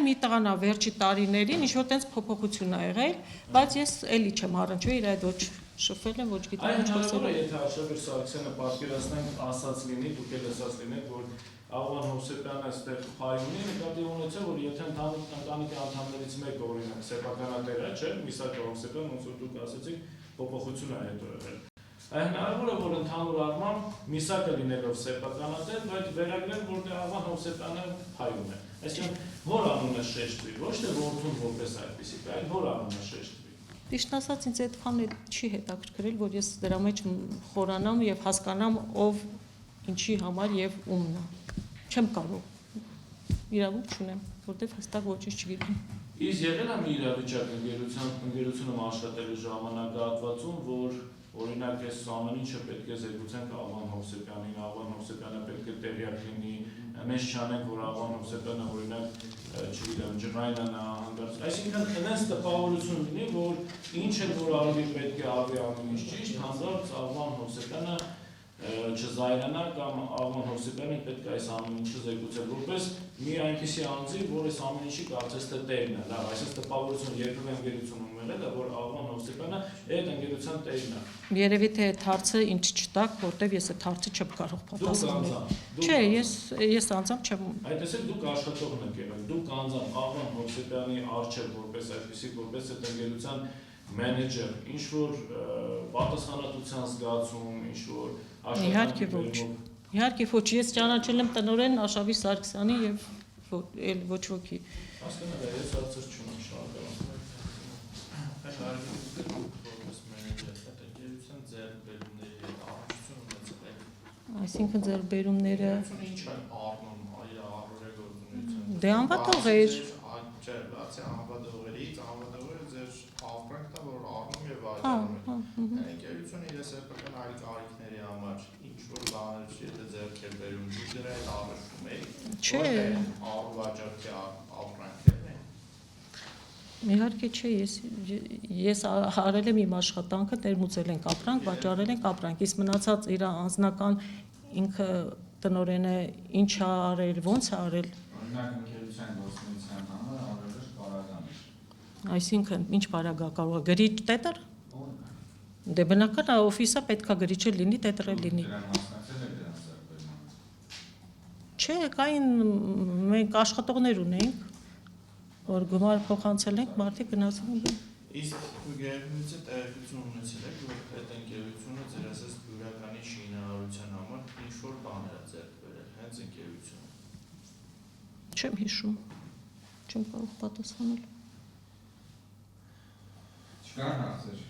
մի տղան է վերջի տարիներին ինչ որ տենց փոփոխություն ա եղել, բայց ես էլի չեմ առնչվել իր այդ ոչ շփվել եմ, ոչ գիտեմ ինչ խոսել։ Եթե Աշոտր Սարգսյանը պատկերացնենք ասած լինի, դուք էլ ասած լինեք, որ Աղվան Հովսեփյանը այստեղ փայ ունի, նկատի ունեցել, որ եթե ընտանիքի անդամներից մեկը օրինակ սեփականատեր է, չէ՞, Միսակ Հովսեփյանը, ոնց որ դուք ասացիք, փոփոխություն է հետո եղել։ Հնարավոր է, որ ընդհանուր առմամբ Միսակը լինելով սեփականատեր, բայց վերագրեն, որտեղ Աղվան Հովսեփյանը փայում է։ Այսինքն, որ անունը շեշտվի, ոչ թե որդուն որպես այդպեսի, այլ որ անունը շեշտվի։ Ճիշտ ասած, ինձ այդ բանը չի հետաքրքրել, որ ես դրա մեջ խորանամ եւ հասկանամ ով ինչի համար եւ ումն է։ Չեմ կարող։ Իրավունք չունեմ, որտեվ հստակ ոչինչ չգիտեմ։ Իսկ եղել է մի իրավիճակ ընկերությունում աշխատելու ժամանակահատվածում, որ օրինակ այս ամեն ինչը պետք է զեկուցենք Աղվան Հովսեփյանին, Աղվան Հովսեփյանը պետք է տեղյակ լինի, մենք չանենք, որ Աղվան Հովսեփյանը օրինակ, չգիտեմ, ջրայնան հանգարց։ Այսինքն այնպես տպավորություն լինի, որ ինչ էլ որ արվի պետք է արվի ամեն ինչ ճիշտ, հանդարտ Աղվան Հովսեփյանը չզայրանա կամ Աղվան Հովսեփյանին պետք է այս ամեն ինչը զեկուցել որպես մի այնպիսի անձի, որ այս ամեն ինչի կարծես թե տերն է, լավ, այսպես տպավորություն երկրորդ ընկերությունում եղել է, որ Աղվան Հովսեփյանը այդ ընկերության տերն է։ Երևի թե այդ հարցը ինձ չտակ, որտեվ ես այդ հարցը չեմ կարող պատասխանել։ Չէ, ես անձամբ չեմ։ Այդտեսեք դուք աշխատողն եք եղել, դուք անձամբ Աղվան Հովսեփյանի առջև որպես այդպիսի որպես այդ ընկերության մենեջեր, ինչ որ պատասխանատվության զգացում, ինչ որ Իհարկե ոչ։ Իհարկե ոչ, ես ճանաչել եմ տնօրեն Աշավի Սարգսյանի եւ էլ ոչ ոքի։ Հասկանալ եմ, ես հարցեր չունեմ, շնորհակալ եմ։ Այսինքն ձեռբերումները ինչ են առնում, առօրյա գործունեության։ Դե անվատող էր։ Չէ, բացի անվատողերից, անվատողերը ձեր ապրանքն է, որ առնում եւ վաճառում են։ Ընկերությունը իր սեփական այլ կարիքների համար ինչ որ բաներ եթե ձեռք է բերում, դուք դրա հետ առնչվում եք։ Չէ։ Առվաճառքի ապրանքներն են։ Իհարկե չէ, ես արել եմ իմ աշխատանքը, ներմուծել ենք ապրանք, վաճառել ենք ապրանք, իսկ մնացած իր անձնական ինքը տնօրենը ինչ է արել, ոնց է արել։ Օրինակ ընկերության գործունեության համար առավելը բարական է։ Այսինքն ինչ բարագա կարող է գրիչ տետր։ Դե բնական է օֆիսը պետքա գրիչը լինի, տետրը լինի։ Դրան մասնակցել եք դրանց ձեռքբերմանը։ Չէ, կային մենք աշխատողներ ունեինք, որ գումար փոխանցել ենք, մարդիկ գնացել են։ Իսկ գերբույցը տեղեկություն ունեցել եք, որ այդ ընկերությունը ձեր ասած բյուրականի շինարարության համար ինչ որ բաներ է ձեռք բերել, հենց ընկերությունը։ Չեմ հիշում։ Չեմ կարող պատասխանել։ Չկան հարցեր։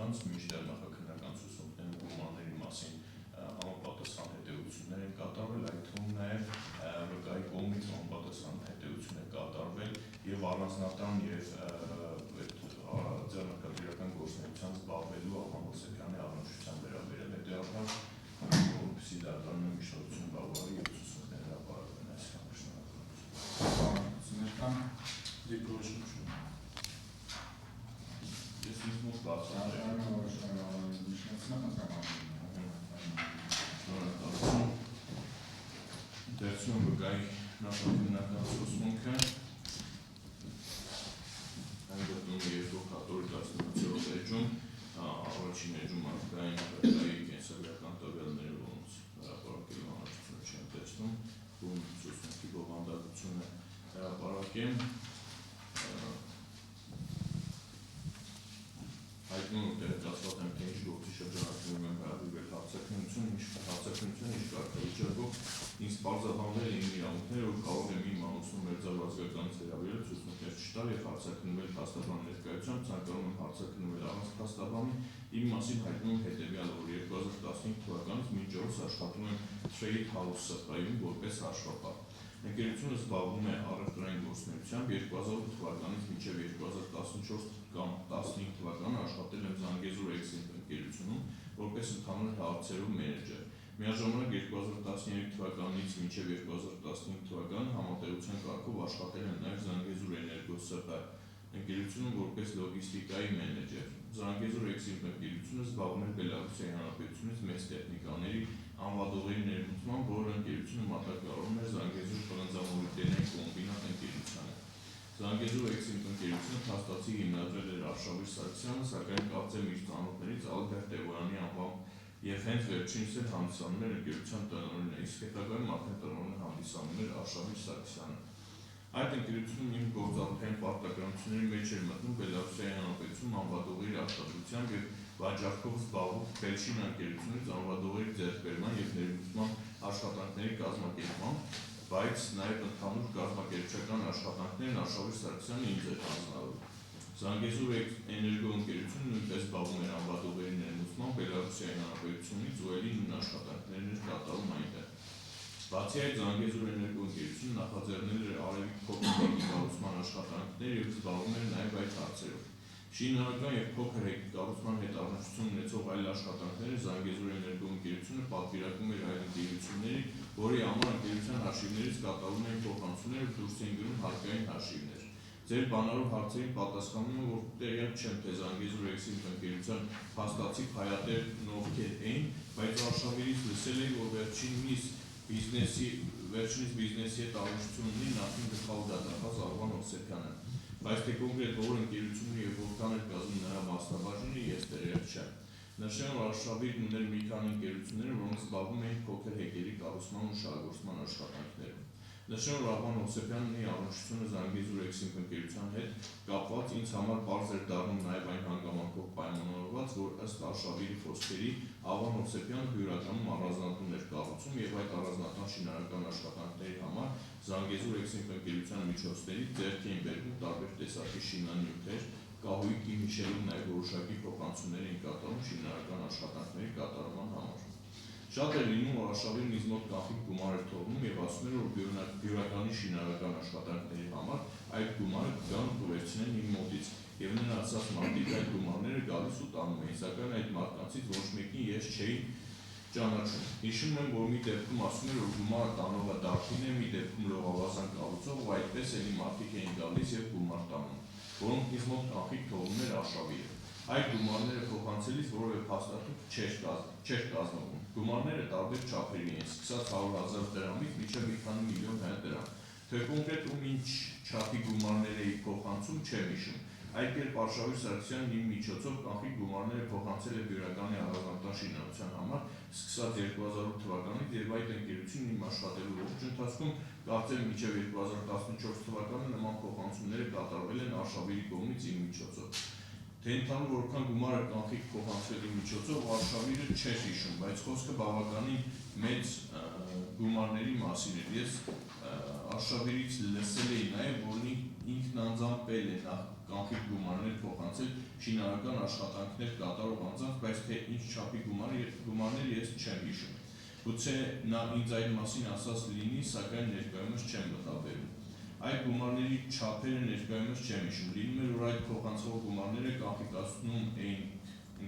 Մինչդեռ նախաքննական ցուցումներն ու գումարների մասին համապատասխան հետևություններ են կատարվել, այդ թվում նաև վկայի կողմից համապատասխան հետևություն է կատարվել եւ առանձնատան եւ ձեռնարկատիրական գործունեությամբ զբաղվելու Աղվան Հովսեփյանի առնչության վերաբերյալ հետեւաբար որպեսզի դատարանը միջնորդություն բավարարի եւ ցուցումներ հրապարակվեն այսքան շնորհակալություն։ Դիպրոշն չունեմ։ Ես ինձ մոտ բացառել եմ Դերցում վկայի նախաքննական ցուցմունքը այնտեղ երկու հատորի 18-րդ էջում առաջին էջում վկային կենսագրական տվյալների ոնց հրապարակելու անհրաժեշտություն չեմ տեսնում, ում ցուցմունքի բովանդակությունը հրապարակեմ հայտնում ու տեղեկացված եմ, թե ինչ գործի շրջանակներում եմ հրավիրվել հարցաքննություն, ինչ կարգավիճակով ինձ պարզաբանվել էին իրավունքները, որ կարող եմ իմ ամուսնու մեր մերձավազգականից հրավիրել ցուցմունքներ չտալ եւ հարցակնվել փաստաբան ներկայությամբ ցանկանում եմ հարցակնվել առանց փաստաբանի իմ մասին հայտնում եմ հետեւյալը, որ 2015 թվականից մինչ օրս աշխատում եմ Trade House ՍՊ-ում որպես հաշվապահ։ Ընկերությունը զբաղվում է առևտրային գործունեությամբ, 2008 թվականից մինչև 2014 կամ 15 թվականը աշխատել եմ Զանգեզուր Էքսիմպ ընկերությունում որպես ընդհանուր հարցերով մենեջեր։ Միաժամանակ 2013 թվականից մինչև 2015 թվականը համատեղության կարգով աշխատել եմ նաև Զանգեզուր Էներգո ՍՊ ընկերությունում որպես լոգիստիկայի մենեջեր։ Զանգեզուր Էքսիմպ ընկերությունը զբաղվում է Բելարուսի Հանրապետությունից մեծ տեխնիկաների անվադողերի ներմուծման, որը ընկերությունը մատակարարում էր Զանգեզուր պլանձամոլիբդենային կոմբինատ ընկերությանը։ Զանգեզուր Էքսիմպ ընկերությունը փաստացի հիմնադրել էր Արշավիր Սարգսյանը, սակայն կարծեմ իր ծանոթներից Ալբերտ Տևոյանի անվամբ եւ հենց վերջինս էլ հանդիսանում էր ընկերության տնօրենը, իսկ հետագայում արդեն տնօրեն հանդիսանում էր Արշավիր Սարգսյանը։ Այդ ընկերությունում իմ գործառույթային պարտականությունների մեջ էր մտնում Բելարուսի Հանրապետությունում անվադողերի արտադրությամբ եւ վաճառքով զբաղվող Բելշին ընկերությունից անվադողերի ձեռքբերման եւ ներմուծման աշխատանքների կազմակերպման, բայց նաեւ ընդհանուր կազմակերպչական աշխատանքներն Արշավիր Սարգսյանը ինձ էր հանձնարարում։ Զանգեզուր Էներգո ընկերությունը նույնպես զբաղվում էր անվադողերի ներմուծման Բելարուսի Հանրապետությունից ու ելի նույն աշխատանքներն էր կատարում այնտեղ։ Բացի այդ, Զանգեզուր Էներգո ընկերությունը նախաձեռնել էր արևիկ փոքր հեկի կառուցման աշխատանքներ եւ զբաղվում էր նաեւ այդ հարցերով։ Շինարարական եւ փոքր հեկի կառուցման հետ առնչություն ունեցող այլ աշխատանքները Զանգեզուր Էներգո ընկերությունը պատվիրակում էր այլ ընկերությունների, որի համար ընկերության հաշիվներից կատարում էին փոխանցումներ ու դուրս էին գնում հարկային հաշիվներ։ Ձեր բանալով հարցերին պատասխանում եմ, որ տեղյակ չեմ, թե Զանգեզուր Էքսիմպ ընկերության փաստացի փայատերն ովքեր էին, բայց Արշավիրից լսել էի, որ վերջինիս բիզնեսի հետ առնչություն ունի նախին գլխավոր դատախազ Աղվան Հովսեփյանը, բայց թե կոնկրետ որ ընկերությունը եւ որքան էր կազմում նրա մասնաբաժինը, ես տեղյակ չեմ։ Նշեմ, որ Արշավիրն ուներ մի քանի ընկերություններ, որոնք զբաղվում էին փոքր հեկերի կառուցման ու շահագործման աշխատանքներով։ Նշեմ, որ Աղվան Հովսեփյանն ունի առնչությունը Զանգեզուր Էքսիմպ ընկերության հետ կապված, ինձ համար պարզ էր դառնում նաև այն հանգամանքով պայմանավորված, որ ըստ Արշավիրի խոսքերի Աղվան Հովսեփյանը հյուրականում առանձնատուն էր կառուցում եւ այդ առանձնատան շինարարական աշխատանքների համար Զանգեզուր Էքսիմպ ընկերության միջոցներից ձեռք էին բերվում տարբեր տեսակի շինանյութեր, կահույք իմիջերում նաև որոշակի փոխանցումներ էին կատարում շինարարական աշխատանքների կատարման համար։ Շատ էր լինում, որ Արշավիրն ինձ մոտ կանխիկ գումար էր թողնում եւ ասում էր, որ բյուրականի շինարարական աշխատանքների համար այդ գումարը կգան ու վերցնեն իմ մոտից եւ նրա ասած մարդիկ այդ գումարները գալիս ու տանում էին, սակայն այդ մարդկանցից ոչ մեկին ես չէի ճանաչում։ Հիշում եմ, որ մի դեպքում ասում էր, որ գումարը տանողը Դարբին է, մի դեպքում լողավազան կառուցող ու այդպես էլի մարդիկ էին գալիս եւ գումար տանում, որոնք ինձ մոտ կանխիկ թողնում էր Արշավիրը։ Այդ գումարները փոխանցելիս որևէ փաստաթուղթ չէր կազմվում։ Գումարները տարբեր չափերի էին, սկսած 100,000 դրամից մինչև մի քանի միլիոն հայ դրամ։ Թե կոնկրետ ում ինչ չափի գումարներ էի փոխանցում, չեմ հիշում։ Այդ կերպ Արշավիր Սարգսյանն իմ միջոցով կանխիկ գումարները փոխանցել է բյուրականի առանձնատան շինարարության համար, սկսած 2008 թվականից եւ այդ ընկերությունն իմ աշխատելու ողջ ընթացքում կարծեմ մինչև 2014 թվականը նման փոխանցումները կատարվել են Արշավիրի կողմից իմ միջոցով։ Թե ընդհանուր որքան գումարը կանխիկ փոխանցվել իմ միջոցով Արշավիրը չէր հիշում, բայց խոսքը բավականին մեծ գումարների մասին էր։ Ես Արշավիրից լսել էի նաև, որ ինքն անձամբ է նախ կանխիկ գումարներ փոխանցել շինարարական աշխատանքներ կատարող անձանց, բայց թե ինչ չափի գումարներ ես չեմ հիշում։ Գուցե նա ինձ այդ մասին ասած լինի, սակայն ներկայումս չեմ մտաբերում։ Այդ գումարների չափերը ներկայումս չեմ հիշում։ Լինում էր, որ այդ փոխանցող գումարները կանխիկացնում էին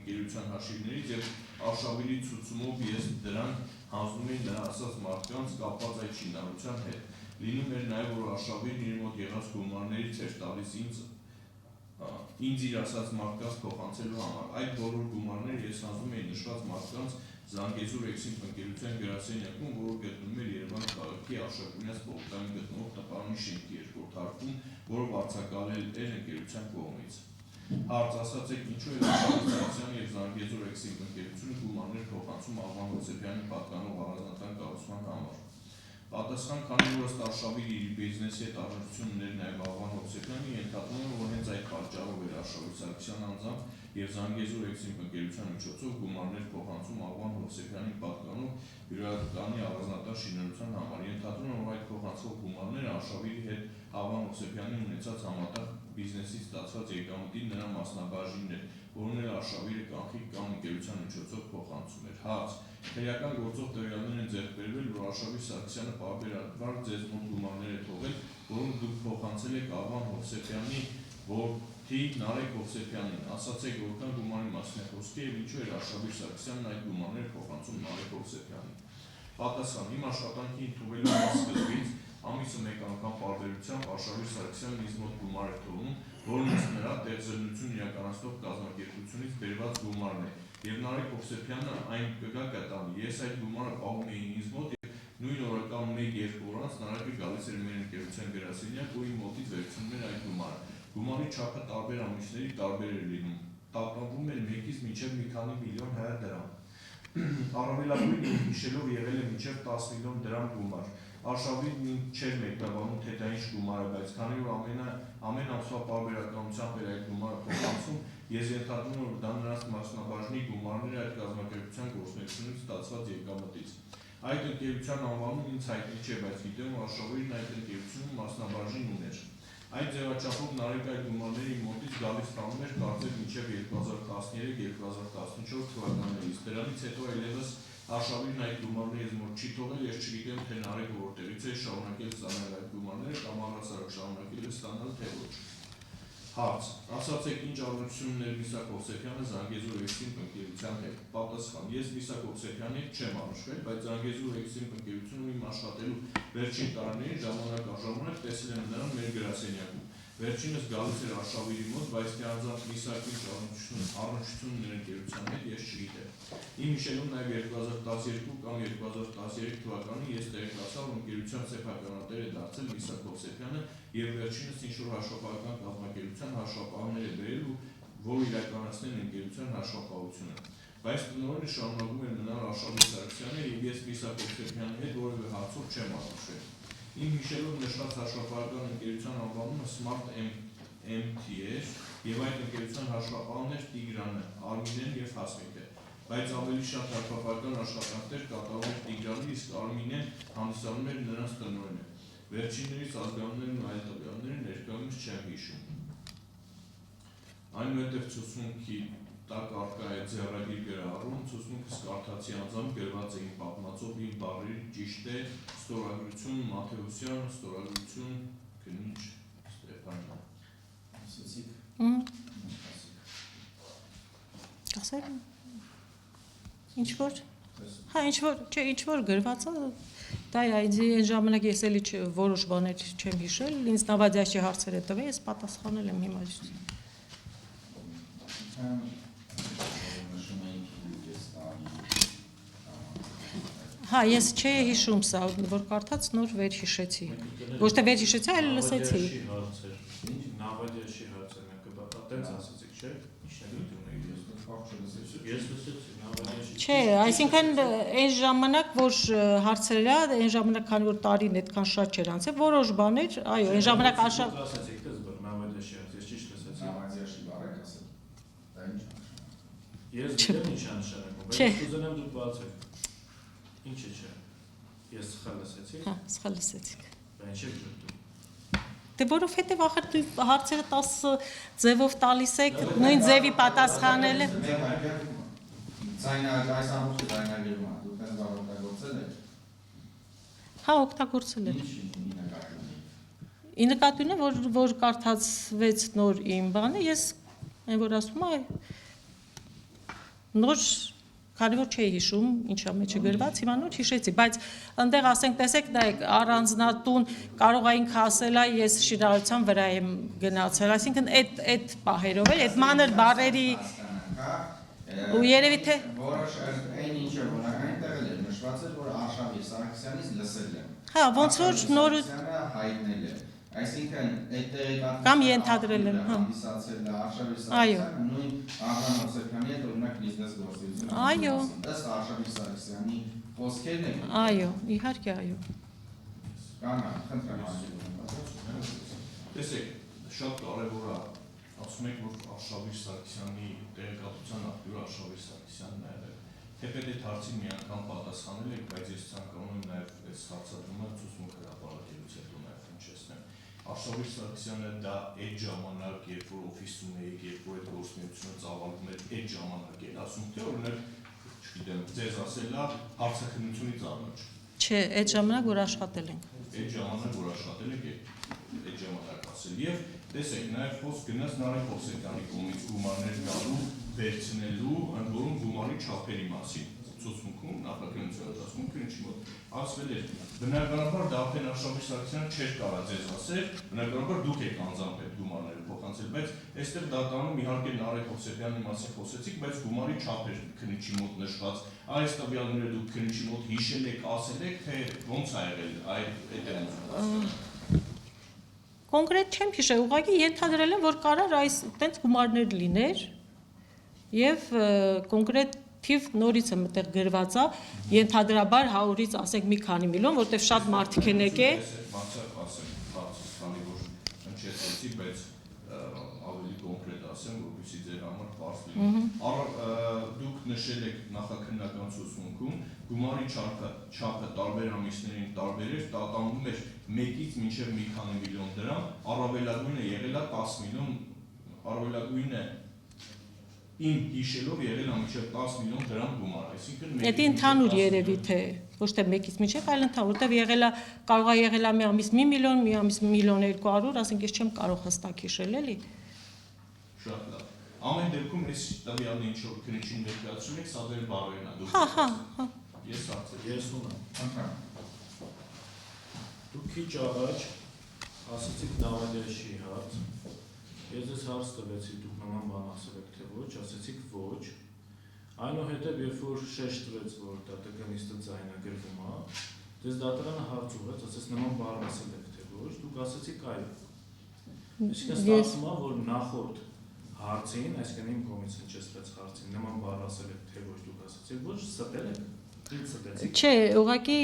ընկերության հաշիվներից եւ Արշավիրի ցուցումով ես դրանք հանձնում էի նրա ասած մարդկանց կապված այդ շինարարության հետ։ Լինում էր նաև, որ Արշավիրն իր մոտ եղած գումարներից էր տալիս ինձ իր ասած մարդկանց փոխանցելու համար։ Այդ բոլոր գումարները ես հանձնում էի նշված մարդկանց Զանգեզուր Էքսիմպ ընկերության գրասենյակում, որը գտնվում էր Երևան քաղաքի Արշակունյաց պողոտայում գտնվող տպարանի շենքի երկրորդ հարկում, որը վարձակալել էր ընկերության կողմից։ Հարց ասացեք, ինչու է Արշավիր Սարգսյանը եւ Զանգեզուր Էքսիմպ ընկերությունը գումարներ փոխանցում Աղվան Հովսեփյանի պատկանող առանձնատան կառուցման համար։ Պատասխան, քանի որ ըստ Արշավիրի իր բիզնեսի հետ առնչություն ուներ նաև Աղվան Հովսեփյանի, ենթադրում եմ, որ հենց այդ պատճառով էր Արշավիր Սարգսյանը անձամբ եւ Զանգեզուր Էքսիմպ ընկերության միջոցով գումարներ փոխանցում Աղվան Հովսեփյանի պատկանող բյուրականի առանձնատան շինարարության համար։ Ենթադրում եմ, որ այդ փոխանցող գումարները Արշավիրի հետ Ավան Հովսեփյանին ունեցած համատեղ բիզնեսից ստացված եկամտի նրա մասնաբաժինն էր, որն էլ արշավիրը կանխիկ կամ ընկերության միջոցով փոխանցում էր։ Հարց. Քրեական գործով տվյալներ են ձեռք բերվել, որ Արշավիր Սարգսյանը պարբերաբար ձեզ մոտ գումարներ է թողել, որոնք դուք փոխանցել եք Ավան Հովսեփյանի որդի Նարեկ Հովսեփյանին։ Ասացեք, որքան գումարի մասին է խոսքը եւ ինչու էր Արշավիր Սարգսյանն այդ գումարները փոխանցում Նարեկ Հովսեփյանին։ Պատասխան. Իմ աշխատանքի ընդունվելու սկզբից ամիսը մեկ անգամ պարբերությամբ Արշավիր Սարգսյանն ինձ մոտ գումար է թողնում, որն ըստ նրա տեղզրնություն իրականացնող կազմակերպությունից բերված գումարն է, եւ Նարեկ Հովսեփյանը այն կգա կտանի։ Ես այդ գումարը պահում էի ինձ մոտ եւ նույն օրը կամ 1-2 օր անց Նարեկը գալիս էր մեր ընկերության գրասենյակ ու իմ մոտից վերցնում էր այդ գումարը։ Գումարի չափը տարբեր ամիսների տարբեր էր լինում։ Տատանվում էր 1-ից մինչև մի քանի միլիոն հայ դրամ։ Առավելագույն հիշելով եղել է մինչև 10 միլիոն դրամ գումար։ Արշավին չէր մեկնաբանում թե դա ինչ գումար է, բայց քանի որ ամեն ամսվա պարբերականությամբ էր այդ գումարը փոխանցում, ես ենթադրում եմ, որ դա նրանց մասնաբաժնի գումարներ այդ կազմակերպության գործունեությունից ստացված եկամտից։ Այդ ընկերության անվանումը ինձ հայտնի չէ, բայց գիտեմ, որ Արշավիրն այդ ընկերությունում մասնաբաժին ուներ։ Այդ ձևաչափով Նարեկը այդ գումարների մոտից գալիս տանում էր կարծես մինչև 2013-2014 թվականներից։ Դրանից հետո այլևս Արշավիրն այդ գումարները մոտ չի թողել, ես չգիտեմ, թե Նարեկը որտեղից է շարունակել ստանալ այդ գումարները կամ առհասարակ շարունակել է ստանալ, թե ոչ։ Հարց. Ասացեք, ինչ առնչություն ուներ Միսակ Հովսեփյանը Զանգեզուր Էքսիմպ ընկերության հետ։ Պատասխան. Ես Միսակ Հովսեփյանի հետ չեմ անշվել, բայց Զանգեզուր Էքսիմպ ընկերությունում իմ աշխատելու վերջին տարիներին ժամանակ առ ժամանակ տեսել եմ նրան մեր գրասենյակում։ Վերջինս գալիս էր Արշավիրի մոտ, բայց թե անձամբ Միսակի առնչություն ուներ ընկերության հետ, ես չգիտեմ։ Իմ հիշելով նաև 2012 կամ 2013 թվականին ես տեղեկացա, որ ընկերության սեփականատեր է դարձել Միսակ Հովսեփյանը եւ վերջինս ինչ-որ հաշվապահական կազմակերպության հաշվապահներ է բերել ու որ իրականացնել ընկերության հաշվապահությունը։ Բայց տնօրենը շարունակում էր մնալ Արշավիր Սարգսյանը եւ ես Միսակ Հովսեփյանի հետ որևէ հարցով չեմ առնչվել։ Իմ հիշելով նշված հաշվապահական ընկերության անվանումը Smart MT էր եւ այդ ընկերության հաշվապահներ Տիգրանը, Արմինեն եւ Հասմիկը։ Բայց ավելի շատ հաշվապահական աշխատանքներ կատարում էր Տիգրանը, իսկ Արմինեն հանդիսանում էր նրանց տնօրենը։ Վերջիններից ազգանուններն ու այլ տվյալները ներկայումս չեմ հիշում։ Այնուհետև ցուցմունքի տակ առկա է ձեռագիր գրառում, ցուցմունքս կարդացի անձամբ գրված է իմ պատմածով իմ բառերի ճիշտ է, ստորագրություն Մաթեոսյան, ստորագրություն Քնիչ Ստեփանյան։ Ասացիք։ Ասեք։ Ինչ որ։ Հա, ինչ որ գրված է, դա է, ինձ այն ժամանակ ես էլի որոշ բաներ չեմ հիշել, ինձ նավադյաշի հարցեր է տվել, ես պատասխանել եմ հիմա։ Հա, ես չէի հիշում սա, որ կարդաց նոր վերհիշեցի։ Ոչ թե վերհիշեցի, այլ լսեցի։ Նավադյաշի հարցերը կբացատրեք, ասացիք, չէ՞։ Ես լսեցի Նավադյաշի։ Չէ, այսինքն այն ժամանակ որ հարցերը, այն ժամանակ քանի որ տարին այդքան շատ չէր անցել, որոշ բաներ, այո, այն ժամանակ արշավ ասացիք, թե զբր Նավադյաշի հարց, ես ճիշտ լսեցի։ Նավադյաշի բառը ասել։ Դա ինչ նշանակում։ Ես գիտեմ ինչ նշանակում, բայց ուզենամ դուք բացեք։ Ինչ է չէ։ Ես սխալ լսեցի։ Հա, սխալ լսեցիք։ Բայց ինչ եք դուք։ Դե որովհետև ախր դու հարցերը 10 ձևով տալիս եք, նույն ձևի պատասխանել է։ Ձայնագրում այս ամբողջ ձայնագրում է, դուք այս բառը օգտագործել եք։ Հա, օգտագործել եմ։ Ինչ Ի նկատի ունեմ, որ կարդացվեց նոր իմ բանը, ես այն որ ասում եմ, նոր քանի որ չէի հիշում, ինչա մեջ է գրված, հիմա նոր հիշեցի, բայց այնտեղ ասենք, տեսեք, նայեք, առանձնատուն կարող էինք ասել, ես շինարարության վրա եմ գնացել, այսինքն այդ պահերով էր, այդ մանր բառերի ու երևի թե որոշ այն ինչը որ այնտեղ էր նշված էր, որ Արշավիր Սարգսյանից լսել եմ։ Հա, ոնց որ նոր հայտնել է։ Այսինքն այդ տեղեկատվությունը կամ ենթադրել եմ, հա։ Հանդիսացել է Արշավիր Սարգսյանը նույն Աղան Հովսեփյանի հետ օրինակ բիզնես գործունեություն։ Այո։ Ըստ Արշավիր Սարգսյանի խոսքերն են։ Այո, իհարկե, այո։ Կանա, խնդրեմ ասել։ Տեսեք, շատ կարևոր է, ասում եք, որ Արշավիր Սարգսյանի տեղեկատվության աղբյուրը Արշավիր Սարգսյանն է եղել։ Թեպետ այդ հարցին մի անգամ պատասխանել եք, բայց ես ցանկանում եմ նաև այս հարցադրումը ցուցմունք հրապարակելուց հետո նաև հնչեցնեմ։ Արշավիր Սարգսյանը դա այդ ժամանակ, երբ որ օֆիսում էիք, երբ որ այդ գործունեությունը ծավալվում էր, այդ ժամանակ էր ասում, թե օրինակ, չգիտեմ, ձեզ ասելա հարցաքննությունից առաջ։ Չէ, այդ ժամանակ որ աշխատել ենք։ Այդ ժամանակ որ աշխատել եք, այդ ժամանակ ասել եւ տեսեք, նաեւ խոսք գնաց Նարեկ Հովսեփյանի կողմից գումարներ գալու, վերցնելու, ընդ որում գումարի չափերի մասին։ Ցուցմունքում նախաքննության ընթացքում քննիչի մոտ ասվել էր բնականաբար դա արդեն Արշավիր Սարգսյանը չէր կարող ձեզ ասել, բնականաբար դուք եք անձամբ այդ գումարները փոխանցել, բայց այստեղ դատանում իհարկե Նարեկ Հովսեփյանի մասին խոսեցիք, բայց գումարի չափեր քննիչի մոտ նշված, այս տվյալները դուք քննիչի մոտ հիշել եք, ասել եք, թե ոնց ա եղել այդ Կոնկրետ չեմ հիշել, ուղղակի ենթադրել եմ, որ կարար այս տենց գումարներ լիներ եւ կոնկրետ թիվ նորից եմ այդտեղ գրված է, ենթադրաբար 100-ից ասենք մի քանի միլիոն, որտեղ շատ մարդիկ են եկել։ Մասամբ ասեմ, քանի որ հնչեցի, բայց ավելի կոնկրետ ասեմ, որպեսզի ձեր համար բարձ լինի։ Դուք նշել եք նախաքննական ցուցմունքում, գումարի չափը տարբեր ամիսներին տարբեր էր, տատանվում էր 1-ից մինչև մի քանի միլիոն դրամ, առավելագույնը եղել է 10 միլիոն, առավելագույնը իմ հիշելով եղել է մինչև 10 միլիոն դրամ գումար, այսինքն Դա ընդհանուր երևի թե ոչ թե 1-ից մինչև, այլ ընդհանուր, որտեղ եղել է կարող է եղել է մի ամիս 1 միլիոն, մի ամիս 1 միլիոն 200, ասենք ես չեմ կարող հստակ հիշել, էլի։ Շատ լավ։ Ամեն դեպքում այս տվյալը ինչ որ քննիչին ներկայացրել եք, սա դեր բառերն է, դուք։ Հա։ Ես հարցրի։ Ես ունեմ։ Դուք քիչ առաջ ասացիք Նավադյաշի հարց։ Ես ձեզ հարց տվեցի, դուք նման բան ասել եք թե ոչ, ասեցիք ոչ։ Այնուհետև երբ որ շեշ տվեց, որ դատականիստը ձայնագրվում է, ձեզ դատարանը հարց ուղղեց, ասես նման բառ ասել եք թե ոչ, դուք ասեցիք այո։ Այսինքն ստացվում է, որ նախորդ հարցին, այսինքն իմ կողմից հնչեցրած հարցին, նման բառ ասել եք թե ոչ, դուք ասեցիք ոչ, ստել եք։ Ինչ ստեցիք։ Չէ, ուղղակի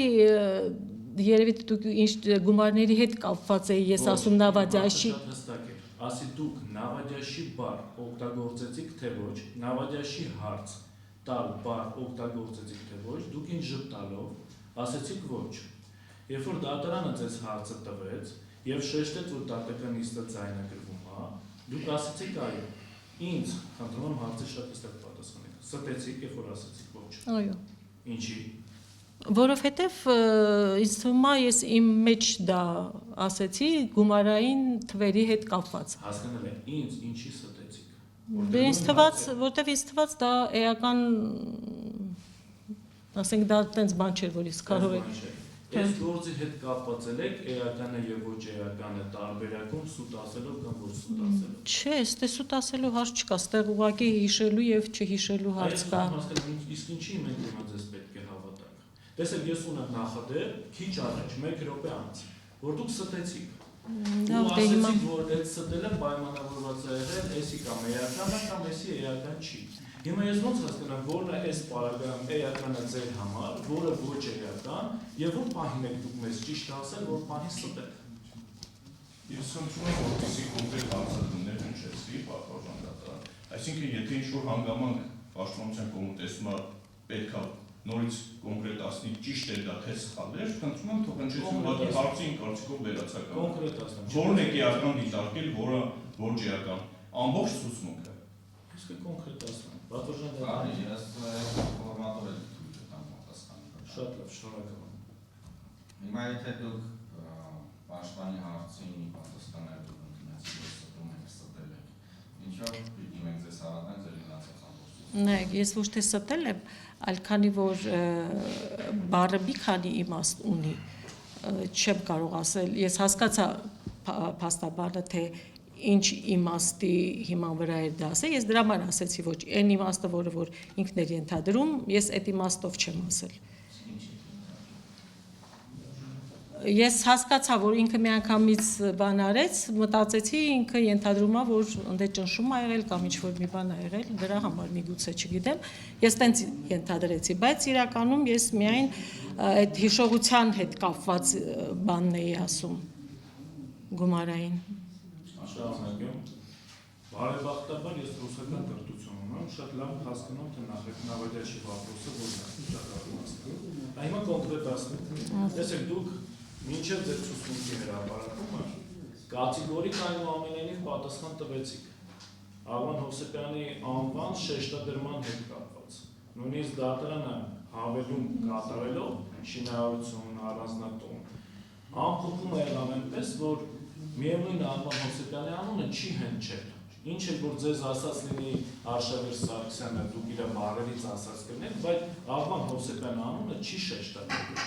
երևի դուք ինչ գումարների հետ կապված էի, ես ասում Նավադյաշի։ Շատ հստակ է։ Ասի դուք Նավադյաշի բառ օգտագործեցիք թե ոչ, Նավադյաշի հարց տալ բառ օգտագործեցիք թե ոչ, դուք ինձ ժպտալով ասեցիք ոչ։ Երբ որ դատարանը ձեզ հարցը տվեց եւ շեշտեց, որ դատականիստը ձայնագրվում է, դուք ասեցիք այո։ Ինձ խնդրում եմ հարցը շատ հստակ պատասխանեք։ Ստեցիք, երբ որ ասեցիք ոչ։ Այո։ Ինչի։ Որովհետև ինձ թվում է ես իմ մեջ դա ասեցի գումարային թվերի հետ կապված։ Հասկանալ եմ, ինձ ինչի ստեցիք։ Ինձ թված, որտեվ ինձ թված դա էական, ասենք դա տենց բան չէր, որ իսկ կարող եք։ Այս գործի հետ կապված եք էականը եւ ոչ էականը տարբերակում սուտ ասելով կամ ոչ սուտ ասելով։ Չէ, ստե սուտ ասելու հարց չկա, ստեղ ուղղակի հիշելու եւ չհիշելու հարց կա։ Իսկ ինչի մենք հիմա ձեզ պետք է հավատանք։ Տեսեք, ես ունեմ նախադեպ քիչ առաջ 1 րոպե անց, որ դուք ստեցիք։ Ու ասեցիք, որ այդ ստելը պայմանավորված է եղել, էսի կամ էականը կամ էսի էական չի։ Հիմա ես ոնց հասկանամ, որն է այս պարագայում էականը ձեր համար, որը ոչ էական, եւ որ պահին եք դուք մեզ ճիշտ ասել, որ պահին ստեք։ Ես խնդրում եմ, որպեսզի կոնկրետ հարցադրումներ հնչեցվի պատվարժան դատարան։ Այսինքն, եթե ինչ-որ հանգամանք պաշտպանության կողմից տեսնում է պետք է նորից կոնկրետացնի ճիշտ է դա թե սխալ է, խնդրում եմ թող հնչեցվի ուղղակի հարցին կարծիքով վերացական։ Կոնկրետացնեմ։ Որն է էական դիտարկել, որը ոչ էական, ամբողջ ցուցմունքը։ Իսկ կոնկրետացնեմ։ Պատվարժան Այո, դատարան։ ես ֆորմատով եմ դիտում պատասխանը։ Շատ լավ, շնորհակալ եմ։ Հիմա եթե դուք պաշտպանի հարցին պատասխանել դուք ունեցիք, որ ստում եք, ստել եք, ինչով պիտի մենք ձեզ հավատանք ձեր գնացած ամբողջությամբ։ Նայեք, ես ոչ թե ստել եմ, այլ քանի որ բառը մի քանի իմաստ ունի, չեմ կարող ասել, ես հասկացա փաստաբանը, թե ինչ իմաստի հիման վրա էր դա ասել, ես դրա համար ասեցի ոչ, այն իմաստը, որը որ ինքն էր ենթադրում, ես այդ իմաստով չեմ ասել։ Ես հասկացա, որ ինքը միանգամից բան արեց, մտածեցի ինքը ենթադրում է, որ ընդ ճնշում ա եղել կամ ինչ-որ մի բան ա եղել, դրա համար միգուցե չգիտեմ, ես տենց ենթադրեցի, բայց իրականում ես միայն այդ հիշողության հետ կապված բանն էի ասում գումարային։ Շարունակեմ։ Բարեբախտաբար ես ռուսական կրթություն ունեմ, շատ լավ հասկանում թե Նավադյաշի վապրոսը որն է։ Հիմա կոնկրետացնեմ։ Տեսեք, դուք մինչև ձեր ցուցմունքի հրապարակումը կատեգորիկ այնուամենայնիվ պատասխան տվեցիք Աղվան Հովսեփյանի անվան շեշտադրման հետ կապված։ Նույնիսկ դատարանը հավելում կատարելով շինարարություն, առանձնատուն, ամփոփում է եղավ այնպես, որ միևնույն Աղվան Հովսեփյանի անունը չի հնչել։ Ինչ է որ ձեզ ասած լինի Արշավեր Սարգսյանը, դուք իր բառերից ասած կլինեք, բայց Աղվան Հովսեփյանի անունը չի շեշտադրվում։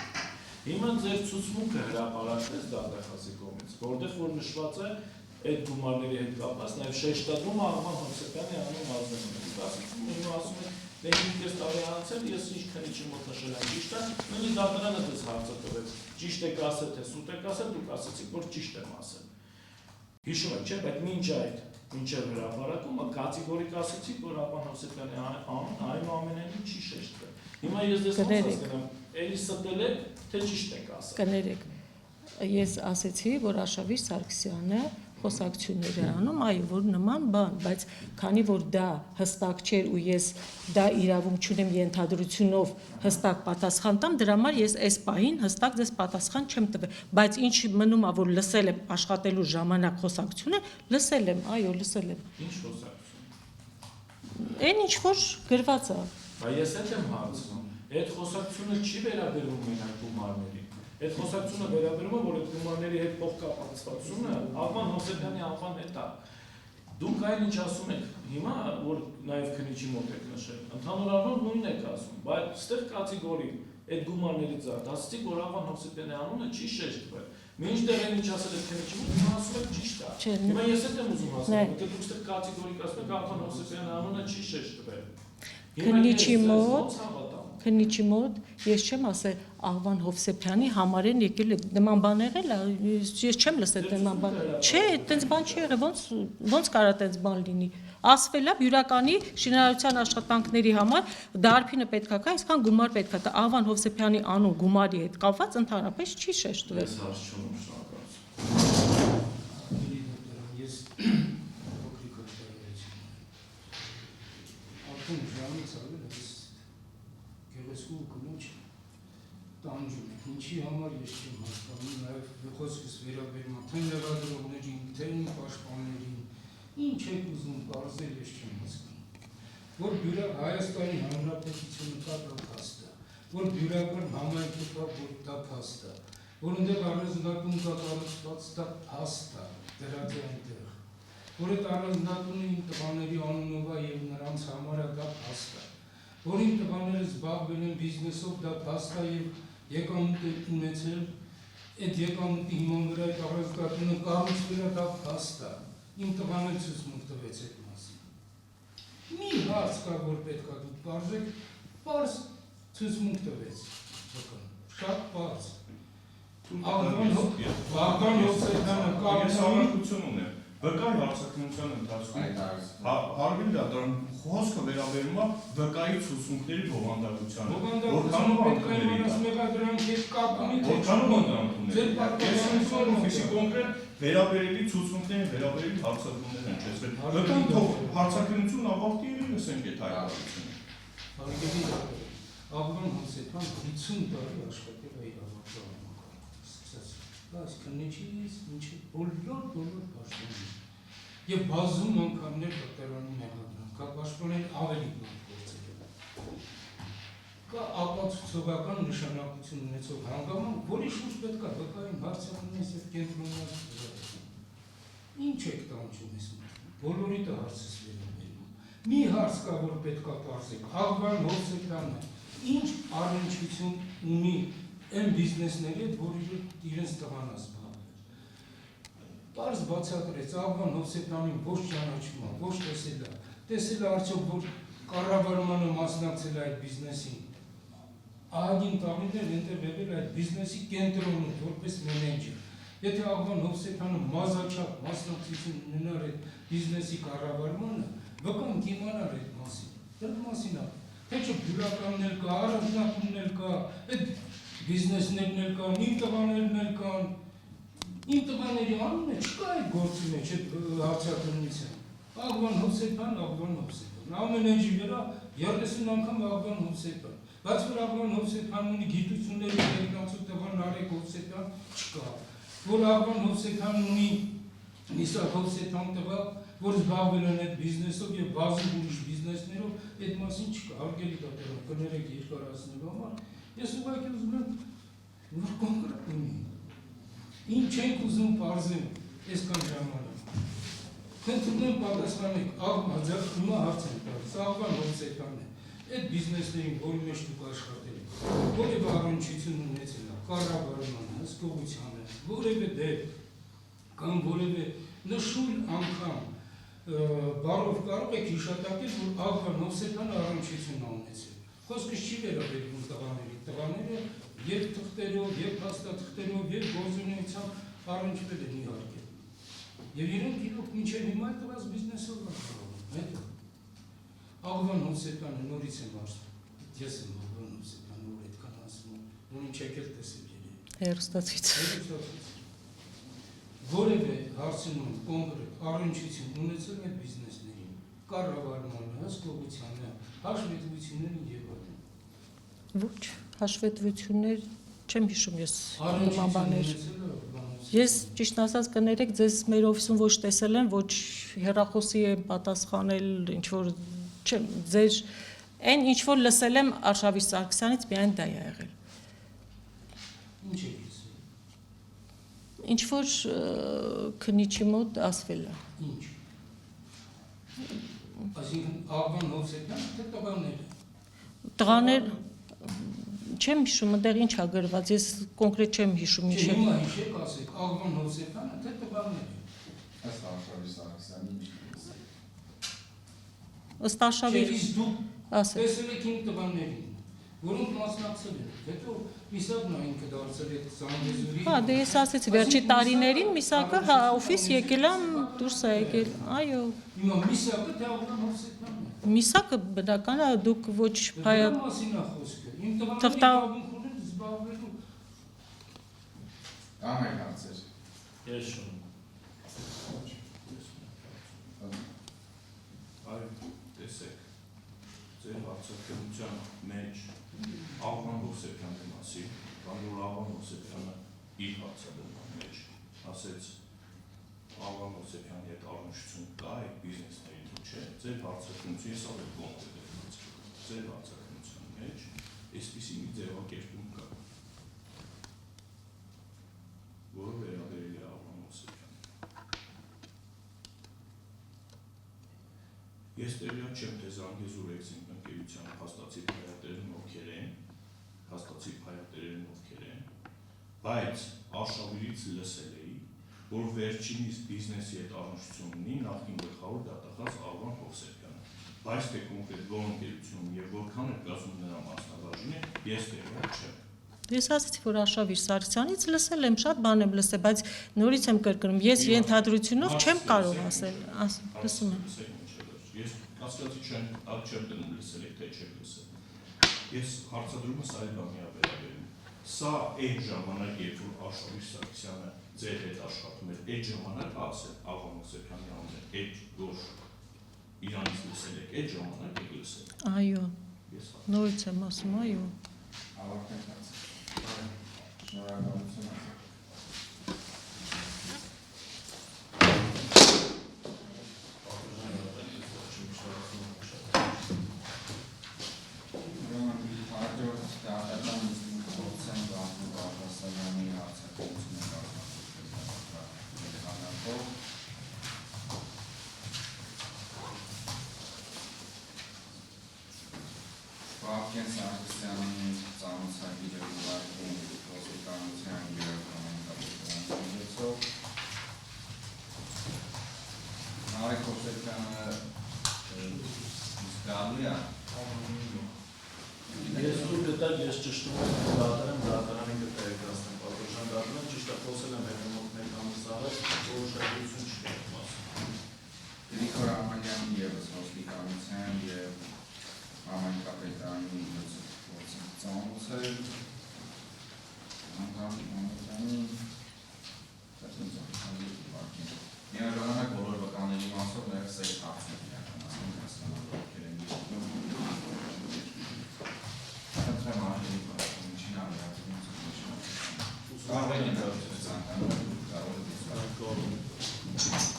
Հիմա ձեր ցուցմունքը հրապարակվեց դատախազի կողմից, որտեղ որ նշված է այդ գումարների հետ կապված, նաև շեշտադրում Աղվան Հովսեփյանի անուն ազդեցություն։ Հիմա ասում եք, դե 5 տարի անցել, ես ինչ քննիչի մոտ նշել եմ ճիշտ է, նույնիսկ դատարանը դες հարցը տվեց, ճիշտ եք ասել, թե սուտ եք ասել, դուք ասացիք, որ ճիշտ եմ ասել։ Հիշում եք, չէ՞, բայց մինչ այդ, մինչև հրապարակումը կատեգորիկ ասացիք, որ Աղվան Հովսեփյանի անուն այնուամենայնիվ չի շեշտվել։ Հիմա ես դες ոնց հասկանամ, էլի ստել եք, թե ճիշտ եք ասել։ Կներեք, ես ասեցի, որ Արշավիր Սարգսյանը խոսակցություններ է անում, այո, որ նման բան, բայց քանի որ դա հստակ չէր ու ես դա իրավունք չունեմ ենթադրությունով հստակ պատասխան տամ, դրա համար ես այս պահին հստակ ձեզ պատասխան չեմ տվել, բայց ինչ մնում է, որ լսել եմ աշխատելու ժամանակ խոսակցությունը, լսել եմ, այո, լսել եմ։ Ինչ խոսակցություն։ Այն ինչ որ գրված է։ Բայց ես էլ եմ հարցնում, այդ խոսակցությունը չի վերաբերվում մենակ գումարներին։ Այդ խոսակցությունը վերաբերում է, որ այդ գումարների հետ փոխկապակցվածությունը Աղվան Հովսեփյանի անվան հետ է։ Դուք այն ինչ ասում եք հիմա, որ նաև քննիչի մոտ եք նշել, ընդհանուր առմամբ նույնն եք ասում, բայց ստեղ կատեգորիկ այդ գումարներից ասացիք, որ Աղվան Հովսեփյանի անունը չի շեշտվել։ Մինչդեռ այն ինչ ասել եք քննիչի մոտ, հիմա ասում եք ճիշտ է։ Հիմա ես էլ եմ ուզում ասել, որ դուք ստեղ կատեգորիկ ասում եք Աղվան Հովսեփյանի անունը չի շեշտվել։ Քննիչի մոտ ես չեմ ասել Աղվան Հովսեփյանի համար են եկել նման բան եղել, ես չեմ լսել նման բան։ Չէ, այդպես բան չի եղել, ոնց կարա այդպես բան լինի։ Ասվել է բյուրականի շինարարության աշխատանքների համար դարբինը պետքա կա, այսքան գումար պետքա տա։ Աղվան Հովսեփյանի անուն գումարի հետ կապված ընդհանրապես չի շեշտվել։ Ես հարց չունեմ, տանջում եք, ինչի համար ես չեմ հասկանում, նաև խոսքս վերաբերում է թե լրագրողներին, թե պաշտպաններին, ինչ եք ուզում կարծել, ես չեմ հասկանում, որ Հայաստանի Հանրապետությունը կա դա փաստ է, որ բյուրական համայնքը կա, որ դա փաստ է, որ ընդեղ առանձնատուն կա կառուցված դա փաստ է, դրած է այնտեղ, որ այդ առանձնատունը իմ տղաների անունով է եւ նրանց համար է դա փաստ է, որ իմ տղաները զբաղվել են բիզնեսով դա փաստ է եւ եկամուտ է ունեցել, այդ եկամուտի հիման վրա այդ առանձնատունը կառուցվել է դա փաստ է, իմ տղաները ցույց տվեց այդ մասին։ Մի հարց կա, որ պետք է դուք կարծեք, պարզ ցույց տվեց, շատ պարզ։ Աղվան Հովսեփյանը կառուցություն ունեմ։ Վկայի հարցակնության ընթացքում Հարգին դատարան խոսքը վերաբերում է վկայի ցուցմունքների բովանդակությանը։ Որքանով պետք է իմանաս մեղա դրանք հետ կապ ունի, թե որքանով ընդհանրություն։ Ես ինքնուրույն կոնկրետ վերաբերելի ցուցմունքներին վերաբերելի հարցակնություններ են չեսվել։ Վկան թող հարցակնությունն ավարտի եւ լսենք այդ հայտարարությունը։ Հարգելի դատորեն, Աղվան Հովսեփյանը 50 տարի աշխատել է իր ավարտարանում։ Այս քննիչից մինչև բոլոր պաշտոններ եւ բազում անգամներ դատարանի մեղադրանք, կա պաշտպանել ավելի բան գործել։ Կա ապացուցողական նշանակություն ունեցող հանգամանք, որի շուրջ պետք է վկային հարցանունես եւ կենտրոնալ։ Ինչ եք տանջում ես մարդուն, բոլորիդ հարցս վերաբերում։ Մի հարց կա, որ պետք է պարզեք, Աղվան Հովսեփյանը ինչ առնչություն ունի այն բիզնեսների հետ, որ իրենց տղան է զբաղվել։ Պարզ բացատրեց, Աղվան Հովսեփյանին ոչ ճանաչում է, ոչ տեսել է, տեսել է արդյոք, որ կառավարմանը մասնակցել է այդ բիզնեսին։ Ահագին տաղիներ ընդեղ եղել այդ բիզնեսի կենտրոնում, որպես մենեջեր։ Եթե Աղվան Հովսեփյանը մազաչափ մասնակցություն ունենար այդ բիզնեսի կառավարմանը, վկան կիմանար այդ մասին։ Այդ մասին է, թե չէ բյուրականն էլ կա, առանձնատունն էլ կա, այդ բիզնեսներն էլ կան, իմ տղաներն էլ կան, իմ տղաների անունը չկա այդ գործի մեջ, այդ հարցակնության։ Աղվան Հովսեփյան, ամենեջի վրա 30 անգամ Աղվան Հովսեփյան, բայց որ Աղվան Հովսեփյան ունի գիտությունների տեխնացու տղան Նարեկ Հովսեփյան չկա, որ Աղվան Հովսեփյան ունի Միսակ Հովսեփյան տղա, որ զբաղվել են այդ բիզնեսով եւ բազում ուրիշ բիզնեսներով, այդ մասին չկա, հարգելի դատորեն, կներեք երկարացնելու համար, ես ուղղակի ուզում եմ, որ կոնկրետ ունի։ Ինչ ենք ուզում պարզեմ, այսքան ժամանակ։ Խնդրում եմ պատասխանեք, հիմա հարց եմ տալիս, Աղվան Հովսեփյանն է, այդ բիզնեսներին, որի մեջ դուք աշխատել եք, որևէ առնչություն ունեցել է, կառավարմանը, հսկողությանը, որևէ դեպք, կամ որևէ նշույլ անգամ բառով կարող եք հիշատակել, որ Աղվան Հովսեփյանը առնչություն է ունեցել։ Խոսքս չի վերաբերվում տղաները եւ թղթերով, եւ փաստաթղթերով, եւ գործունեությամբ առնչվել են իհարկե։ Եվ իրենք իրոք մինչև հիմա տված բիզնեսով աշխատում։ Աղվան Հովսեփյանը նորից եմ ասում։ Ես եմ Աղվան Հովսեփյանը, որ այդքան ասում եմ, որ ինչ եկել տեսել երեք։ Հերոստացից։ Որևէ հարցնում կոնկրետ առնչություն ունեցել այդ բիզնեսներին, կառավարմանը, հսկողությանը, հաշվետվություններին եւ այլն։ Ոչ, հաշվետվություններ չեմ հիշում ես նման բաներ։ Ես ճիշտ ասած կներեք, ձեզ մեր օֆիսում ոչ տեսել եմ, ոչ հեռախոսի եմ պատասխանել, ինչ որ չեմ, ձեր այն ինչ որ լսել եմ Արշավիր Սարգսյանից միայն դա է եղել։ Ինչ է լսել։ Ինչ որ քննիչի մոտ ասվել է։ Ինչ։ Այսինքն Աղվան Հովսեփյանը թե տղաները։ Տղաներ չեմ հիշում, այնտեղ ինչ է գրված, ես կոնկրետ չեմ հիշում ինչ է։ Հիմա հիշեք, ասեք, Աղվան Հովսեփյանը թե տղաները։ Ըստ Արշավիր Սարգսյանի Ըստ Արշավիր դուք ասեք։ տեսել եք իմ տղաներին, որոնք մասնակցել են, հետո Միսակն այն կդարձել այդ Զանգեզուրի։ Հա, դե ես ասեցի վերջի տարիներին Միսակը հա օֆիս եկել է, դուրս է եկել, այո։ Հիմա Միսակը թե Աղվան Հովսեփյանն է։ Միսակը բնական է, դուք ոչ հայ Դրա մասին է խոսքը։ Իմ Թղթա- տղաներին զբաղվելու։ Կան այլ հարցեր։ Ես շուն։ Այո, տեսեք, ձեր հարցակցության մեջ Աղվան Հովսեփյանի մասին, կամ որ Աղվան Հովսեփյանը իր հարցադրման մեջ ասեց Աղվան Հովսեփյանի հետ առնչություն կա այդ բիզնեսների դու չէ, ձեր հարցակցություն ես ավելի կոնկրետ եմ հարցնում, ձեր հարցակցության մեջ այսպիսի մի ձևակերպում կա, որը վերաբերել է Աղվան Հովսեփյանին։ Ես տեղյակ չեմ, թե Զանգեզուր Էքսինգ ընկերության հաստատի փայատերն ովքեր են, բայց Արշավիրից լսել էի, որ վերջինիս բիզնեսի հետ առնչություն ունի նախկին գլխավոր դատախազ Աղվան Հովսեփյանը, բայց թե կոնկրետ որ ընկերությունում եւ որքան է կազմում նրա մասնաբաժինը, ես տեղյակ չեմ։ Ես ասացի, որ Արշավիր Սարգսյանից լսել եմ, շատ բան եմ լսել, բայց նորից եմ կրկնում, ես ենթադրությունով չեմ կարող ասել, լսում եմ։ Ես կասկածի չեմ դնում լսել եք, թե չեք լսել։ Ես հարցադրումս այլ բանի է վերաբերում։ Սա այդ ժամանակ, երբ որ Արշավիր Սարգսյանը ձեր հետ աշխատում էր, այդ ժամանակ ասել Աղվան Հովսեփյանի անունը, այդ որ իրանից լսել եք, այդ ժամանակ եք լսել։ Այո, նորից եմ ասում, այո։ Ավարտենք հարցը։ Շնորհակալություն։ Պապկեն Սարգսյանի ծանոթագիրը ուղարկում ոստիկանության գերակայության կապիտալով Նարեկ Հովսեփյանը զգալի է։ Ես դուր գտակ, ես ճշտում եմ դատարանի գտայեկացնեմ, պատրոշան դատարան, ճիշտ է խոսել եմ հեղի մոտ մեկ ամս առաջ, որոշակություն չի մասում։ Գրիգոր Ամանյանի ևս ոստիկանության և Ամենկապետանի ծանոթել միաժամանակ բոլոր վկաների մասով նաև սեյ հարցն է իրականացնում հասկանալու ովքեր են գիտում խնդրեմ արգելի բաժնում ինչին ավերացում կարող եք ընդհանրություն ցանկանում կարող եք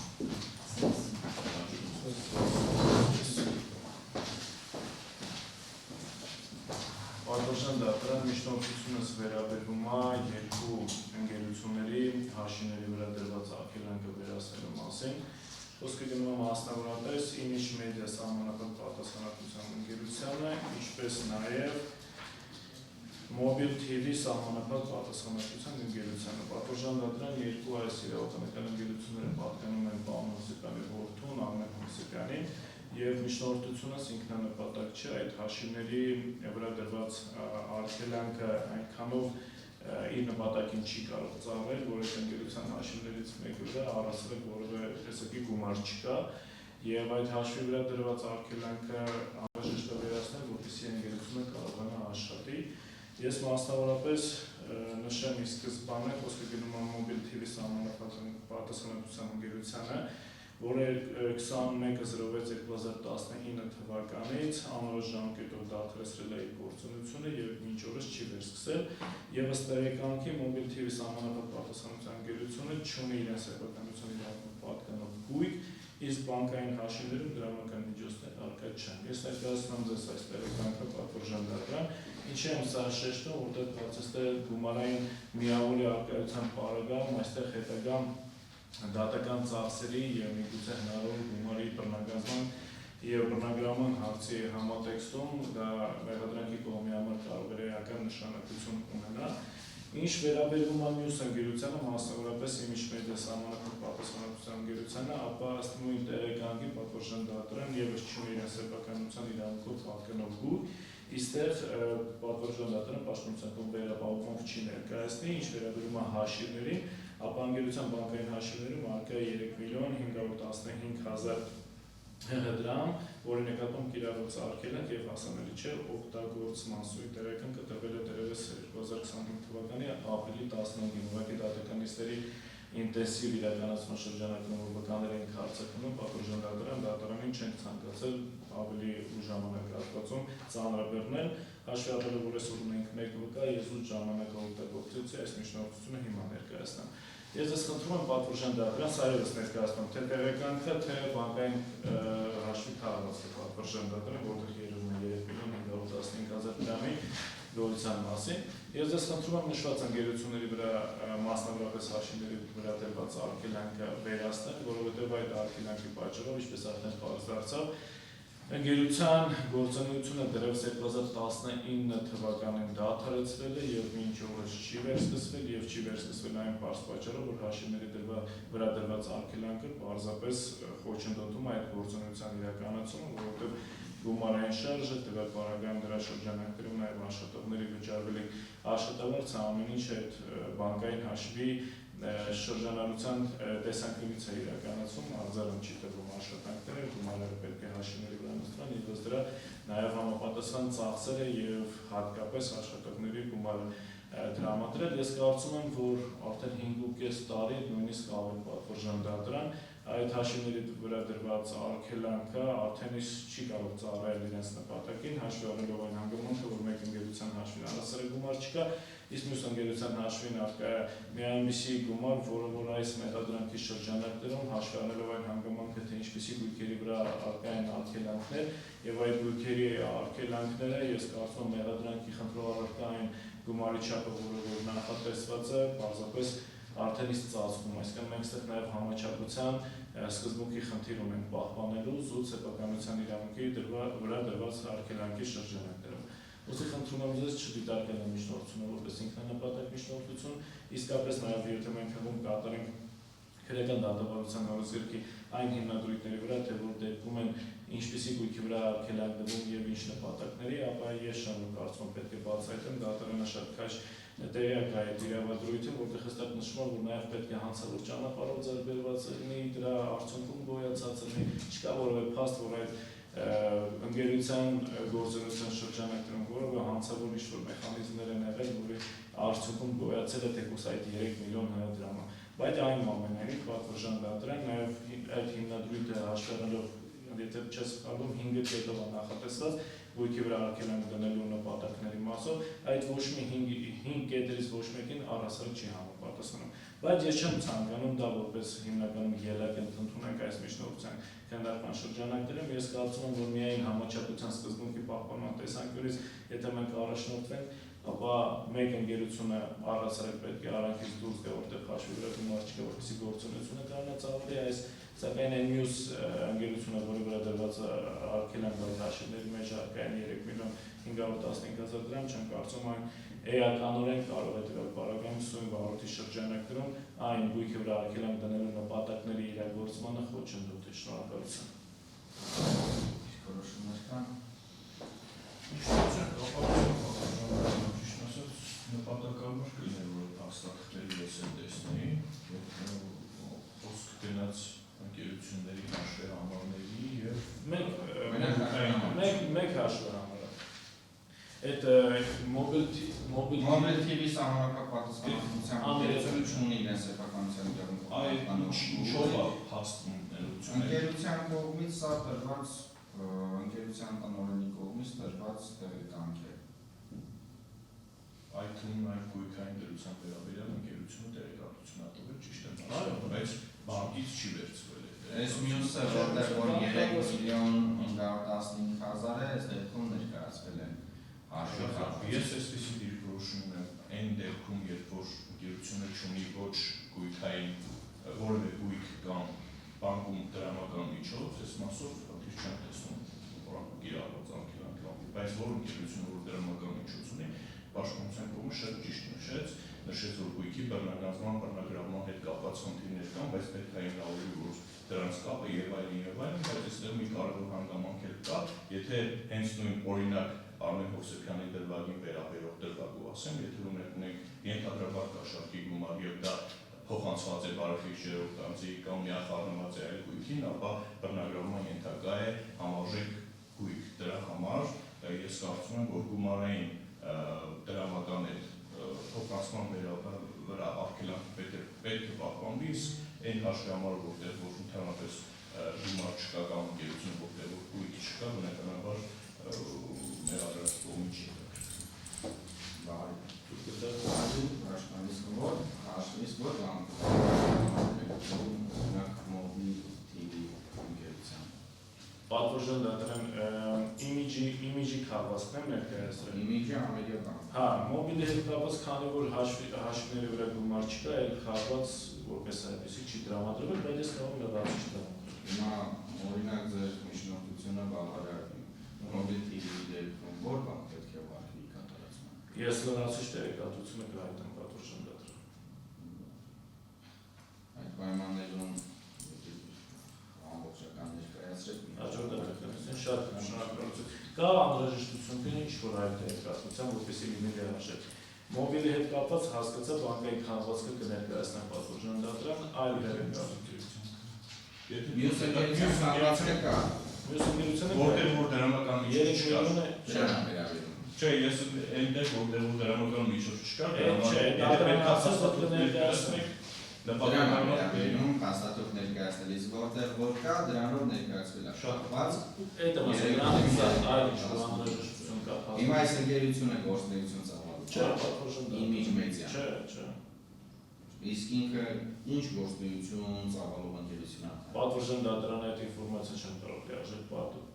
դատարան միջնորդությունս վերաբերում է երկու ընկերությունների հաշիվների վրա դրված արգելանքը վերացնելու մասին։ Խոսքը գնում է մասնավորապես Image Media սահմանափակ պատասխանատվության ընկերությանը, ինչպես նաև Mobile TV սահմանափակ պատասխանատվության ընկերությանը։ Պատվիրժան դատարան երկու այս իրավականական ընկերությունները պատկանում են պարոն Հովսեփյանի որդուն Արմեն Հովսեփյանին եւ միջնորդությունս ինքնանպատակ չէ, այդ հաշիվների վրա դրված արգելանքը այնքանով իր նպատակին չի կարող ծառայել, որ այդ ընկերության հաշիվներից մեկի վրա առասարակ որևէ տեսակի գումար չկա եւ այդ հաշվի վրա դրված արգելանքը անհրաժեշտ է վերացնել, որպեսզի ընկերությունը կարողանա աշխատի։ Ես մասնավորապես նշեմ ի սկզբանե, խոսքը գնում է Mobile TV սահմանափակ պատասխանատվության ընկերությանը, որը 21.06.2019 թվականից անորոշ ժամկետով դադարեցրել է իր գործունեությունը եւ մինչ օրս չի վերսկսել, եւ ըստ տեղեկանքի Mobile TV սահմանափակ պատասխանատվության ընկերությունը չունի իրեն սեփականության իրավունք պատկանող գույք, իսկ բանկային հաշիվներում դրամական միջոցներ առկա չեն։ Ես ներկայացնում ձեզ այս տեղեկանքը պատվիրժան դատարան, ինչի եմ սա շեշտում, որտեղ process-ը գումարային միավորի արկայության պարագայում այստեղ հետագա դատական ծախսերի եւ միգուցե հնարավոր գումարի բռնագազման եւ բռնագրավման հարցի համատեքստում դա մեղադրանքի կողմի համար կարող է էական նշանակություն ունենալ։ Ինչ վերաբերում է մյուս ընկերությանը, մասնավորապես Image Media սահմանափակ պատասխանատվության ընկերությանը, ապա ըստ նույն տեղեկանքի պատվիրժան դատարան եւս չունի իրեն սեփականության իրավունքով պատկանող գույք, իստեղ պատվիրժան դատարան պաշտպանության կողմից վերապահումով չի ներկայացնի, ինչ վերաբերում է հաշիվներին, ապա ընկերության բանկային հաշիվներում առկա է 3.515.000 դրամ, որի նկատմամբ կիրառված արգելանք եւ հասանելի չէ օգտագործման սույն տեղեկանքը տրվել է դեռևս 2025 թվականի ապրիլի 15-ին, ուղղակի դատական նիստերի ինտենսիվ իրականացման շրջանակում վկաներ են հարցակնում, պատվիրժան դատարանին չենք ցանկացել ավելի ուշ ժամանակահատվածում ծանրաբեռնել, հաշվի առնելով, որ այսօր ունենք մեկ վկա, ես ուշ ժամանակ օգտագործեցի այս միջնորդությունը հիմա ներկայացնեմ։ Ես ձեզ խնդրում եմ պատվիրժան դատարան, սա ևս ներկայացնում, թե տեղեկանքը, թե բանկային հաշվի քաղաքացի պատվիրժան դատարան, որտեղ երևում է 3.515.000 դրամի գոյության մասին։ Ես ձեզ խնդրում եմ նշված ընկերությունների վրա մասնավորապես հաշիվների վրա դրված արգելանքը վերացնել, որովհետև այդ արգելանքի պատճառով, ինչպես արդեն պարզ դարձավ, ընկերության գործունեությունը դեռևս 2019 թվականին դադարեցվել է եւ մինչ օրս չի վերսկսվել եւ չի վերսկսվել այն պարզ պատճառով, որ հաշիվների վրա դրված արգելանքը պարզապես խոչընդոտում է այդ գործունեության իրականացումը, որովհետեւ գումարային շարժը տվյալ պարագայում դրա շրջանակներում նաեւ աշխատողների վճարվելի աշխատավարձը ամեն ինչ այդ բանկային հաշվի շրջանառության տեսանկյունից է իրականացում, արձարում չի տրվում աշխատանքները, գումարները պետք է հաշիվների վրա նստվեն, եւ ըստ դրա նաեւ համապատասխան ծախսերը եւ հատկապես աշխատողների գումարը դրամատրել։ Ես կարծում եմ, որ արդեն 5.5 տարի նույնիսկ ավելի պատվիրժան դատարան այդ հաշիվների վրա դրված արգելանքը արդեն չի կարող ծառայել իրենց նպատակին, հաշվի առնելով այն հանգամանքը, որ մեկ ընկերության հաշվին առասարակ գումար չկա, իսկ մյուս ընկերության հաշվին առկա է մի այնպիսի գումար, որը որ այս մեղադրանքի շրջանակներում հաշվի առնելով այն հանգամանքը, թե ինչպիսի գույքերի վրա առկա են արգելանքներ, եւ այդ գույքերի արգելանքները ես կարծում եմ մեղադրանքի խնդրով առարկա այն գումարի չափը, որը որ նախատեսված է, պարզապես արդեն իսկ ծածկում, այսինքն մենք ստեղ նաև համաչափության սկզբունքի խնդիր ունենք պահպանելու զուտ սեփականության իրավունքի վրա դրված արգելանքի շրջանակներում։ Ոսի խնդրում եմ ձեզ չդիտարկել այն միջնորդությունը որպես ինքնանպատակ միջնորդություն, իսկապես նաև եթե մենք հղում կատարենք քրեական դատավարության օրենսգրքի այն հիմնադրույթների վրա, թե որ դեպքում են ինչպիսի գույքի վրա արգելանք դրվում եւ ինչ նպատակների, ապա ես շարունակ կարծում եմ պետք է բացահայտեմ դատարանը շատ քաշ տեղյակ է այդ իրավադրույթը, որտեղ հստակ նշվում է, որ նաև պետք է հանցավոր ճանապարհով ձեռբերված լինի, դրա արդյունքում գոյացած լինի, չկա որևէ փաստ, որ այդ ընկերության գործունեության շրջանակներում որևէ հանցավոր ինչ-որ մեխանիզմներ են եղել, որի արդյունքում գոյացել է թեկուզ այդ 3 միլիոն դրամը։ Բայց այնուամենայնիվ պատվիրժան դատարան նաև այդ հիմնադրույթը հաշվի առնելով, եթե չես սխալվում, 5 կետով է նախատեսված գույքի վրա արգելանք դնելու նպատակների մասով, այդ ոչ մի 5 կետերից ոչ մեկին առասարակ չի համապատասխանում։ Բայց ես չեմ ցանկանում դա որպես հիմնականում ելակ ընդունենք այս միջնորդության քննարկման շրջանակներում, ես կարծում եմ, որ միայն համաչափության սկզբունքի պահպանման տեսանկյունից, եթե մենք առաջնորդվենք ապա մեկ ընկերությունը առասարակ պետք է արանքից դուրս գա, որտեղ հաշվի վրա գումար չկա, որպեսզի գործունեությունը կարողանա ծավալի, այս սակայն այն մյուս ընկերությունը, որի վրա դրված արգելանք այդ հաշիվների մեջ արկային 3.515.000 դրամ, չեմ կարծում այն էականորեն կարող է տվել պարագայում սույն վարորդի շրջանակներում այն գույքի վրա արգելանք դնելու նպատակների իրագործմանը խոչընդոտ է։ Շնորհակալություն։ Որոշումներ կան։ Նպատակավոր կլիներ, որ հաստատքների ես են տեսնեի, խոսք գնաց ընկերությունների հաշվի համարների և մեկ հաշվի համարը։ Այդ Մոբիլ TV սահմանապատասխանատվության ընկերությունը չունի իրեն սեփականության իրավունք։ ինչով է հաստում ներողություն։ Ընկերության կողմից սա տրված ընկերության տնօրենի կողմից տրված տեղեկանք է։ Այդ թվում նաև գույքային դրության վերաբերյալ ընկերությունը տեղեկատվություն ա տվել, ճիշտ եմ ասում, բայց բանկից չի վերցվել։ Այս մյուսը, որտեղ որ 3.515.000 է, այս դեպքում ներկայացվել են հաշվի։ Ես այսպիսի դիրքորոշում ունեմ այն դեպքում, երբ որ ընկերությունը չունի ոչ գույքային որևէ գույք կամ բանկում դրամական միջոց, այս մասով հատիր չեմ տեսնում կիրառված արգելանք, բայց որ ընկերությունը որ դրամական միջոց ունի, Պաշտպանության կողմը շատ ճիշտ նշեց, որ գույքի բռնագրավման հետ կապված խնդիրներ կան, բայց պետք է ինքնավորի, որ դրանց կապը եւ այլն, բայց այստեղ մի կարևոր հանգամանք էլ կա, եթե հենց նույն օրինակ Արմեն Հովսեփյանի դրվագին վերաբերող դրվագով ասեմ, եթե ունենք ենթադրաբար կաշառքի գումար եւ դա փոխանցված է բարեխիղճերով կանցի կամ միախառնված է այլ գույքին, ապա բռնագրավման ենթակա է համարժեք գույք։ Դրա համար ես կարծում եմ, որ գումարային դրամական այդ փոխանցման վրա արգելանքը պետք է պահպանվի, իսկ այն հաշվի համարը, որտեղ որ ընդհանրապես գումար չկա կամ ընկերություն, որտեղ որ գույք չկա, բնականաբար ներառած կողմի չի դրական։ Հաշվից որ մոբիլ TV ընկերության։ Պատվոժան դատարան իմիջի քաղվածքն եմ ներկայացրել։ Իմիջի ամերիկական։ Հա, մոբիլի հետ կապված, քանի որ հաշվիների վրա գումար չկա, այլ քաղված որպես այդպեսի չի տրամադրվել, բայց ես կարող եմ լրացուցիչ տրամադրել։ Հիմա օրինակ ձեր միջնորդությունը բավարարի մոբիլ TV-ի դեպքում որ բան պետք է վարկվի կատարածման։ Ես լրացուցիչ տեղեկատվությունը կհայտեմ պատվոժան դատարան։ Այդ պայմաններում ամբողջական ներկայացրեք։ Հաջորդ դեպքում շատ շնորհակալություն։ Կա անհրաժեշտություն կա ինչ-որ այլ տեղեկատվության, որպեսզի լինի վերաշետ։ Մոբիլի հետ կապված հասկացա բանկային քաղվածքը կներկայացնեմ պատվոժան դատարան, այլ տեղեկատվություն։ Մյուս ընկերության քաղվածքը կա։ Մյուս ընկերությունը որտեղ որ դրամական միջոց չկա։ Չէ, ես այնտեղ որտեղ որ դրամական միջոց չկա, պետք է հաստատող ներկայացնենք։ Դրամական հաստատող ներկայացնելիս որտեղ որ կա, դրանով ներկայացվել է շահված։ Այդ մասնանից այլ ինչ-որ անհրաժեշտություն կա։ Հիմա այս ընկերությունը գործունեություն ծավալում։ Չէ, պատվոժան դատարան։ Իմիջ մեդիա։ Չէ։ Իսկ ինքը ինչ գործունեություն ծավալող ընկերություն է։ Պատվոժան դատարանը այդ ինֆորմացիա չեմ կարող լիարժեք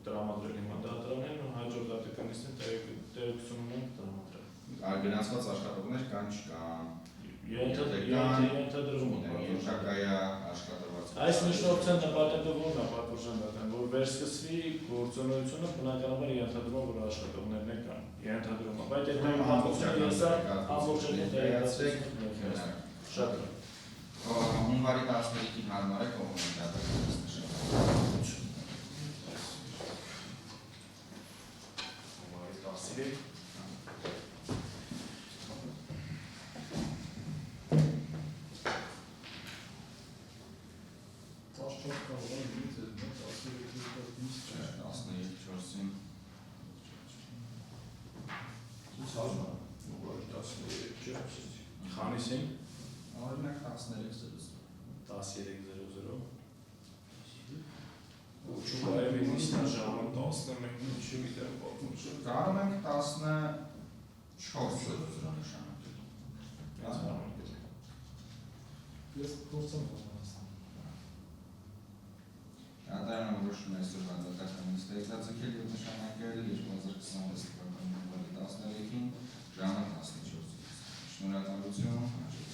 տրամադրել հիմա դատարանին ու հաջորդ դատականիստին տեղեկություն ունենք տրամադրել։ Գնացված աշխատողներ կան չկան։ Ենթադրվում է։ Ենթակայա աշխատված։ Այս միջնորդության նպատակը ո՞րն է պատվոժան դատարան, որ վերսկսվի գործունեությունը բնականաբար ենթադրում որ աշխատողներն են կան։ Ենթադրում է, բայց այդ ամբողջական տեղեկացրեք։ Շատ լավ։ Հունվարի 13-ին հարմար է կողմի դատականիստը շնորհակալություն։ Հունվարի 13 Խանիսին օրինակ 13-0 13:00 ու չուղայել է նիստան ժամը 11-ին չի գիտեմ պատմություն։ Կարող ենք 14-0 նշանակել։ Ես հարմար Ես փորձեմ հասնել։ Դատարանը որոշում է այսօրվա դատականից տեղեկացնել եւ նշանակել 2026 թվականի հունվարի 13-ին ժամը 14-ից։ Շնորհակալություն, հաջող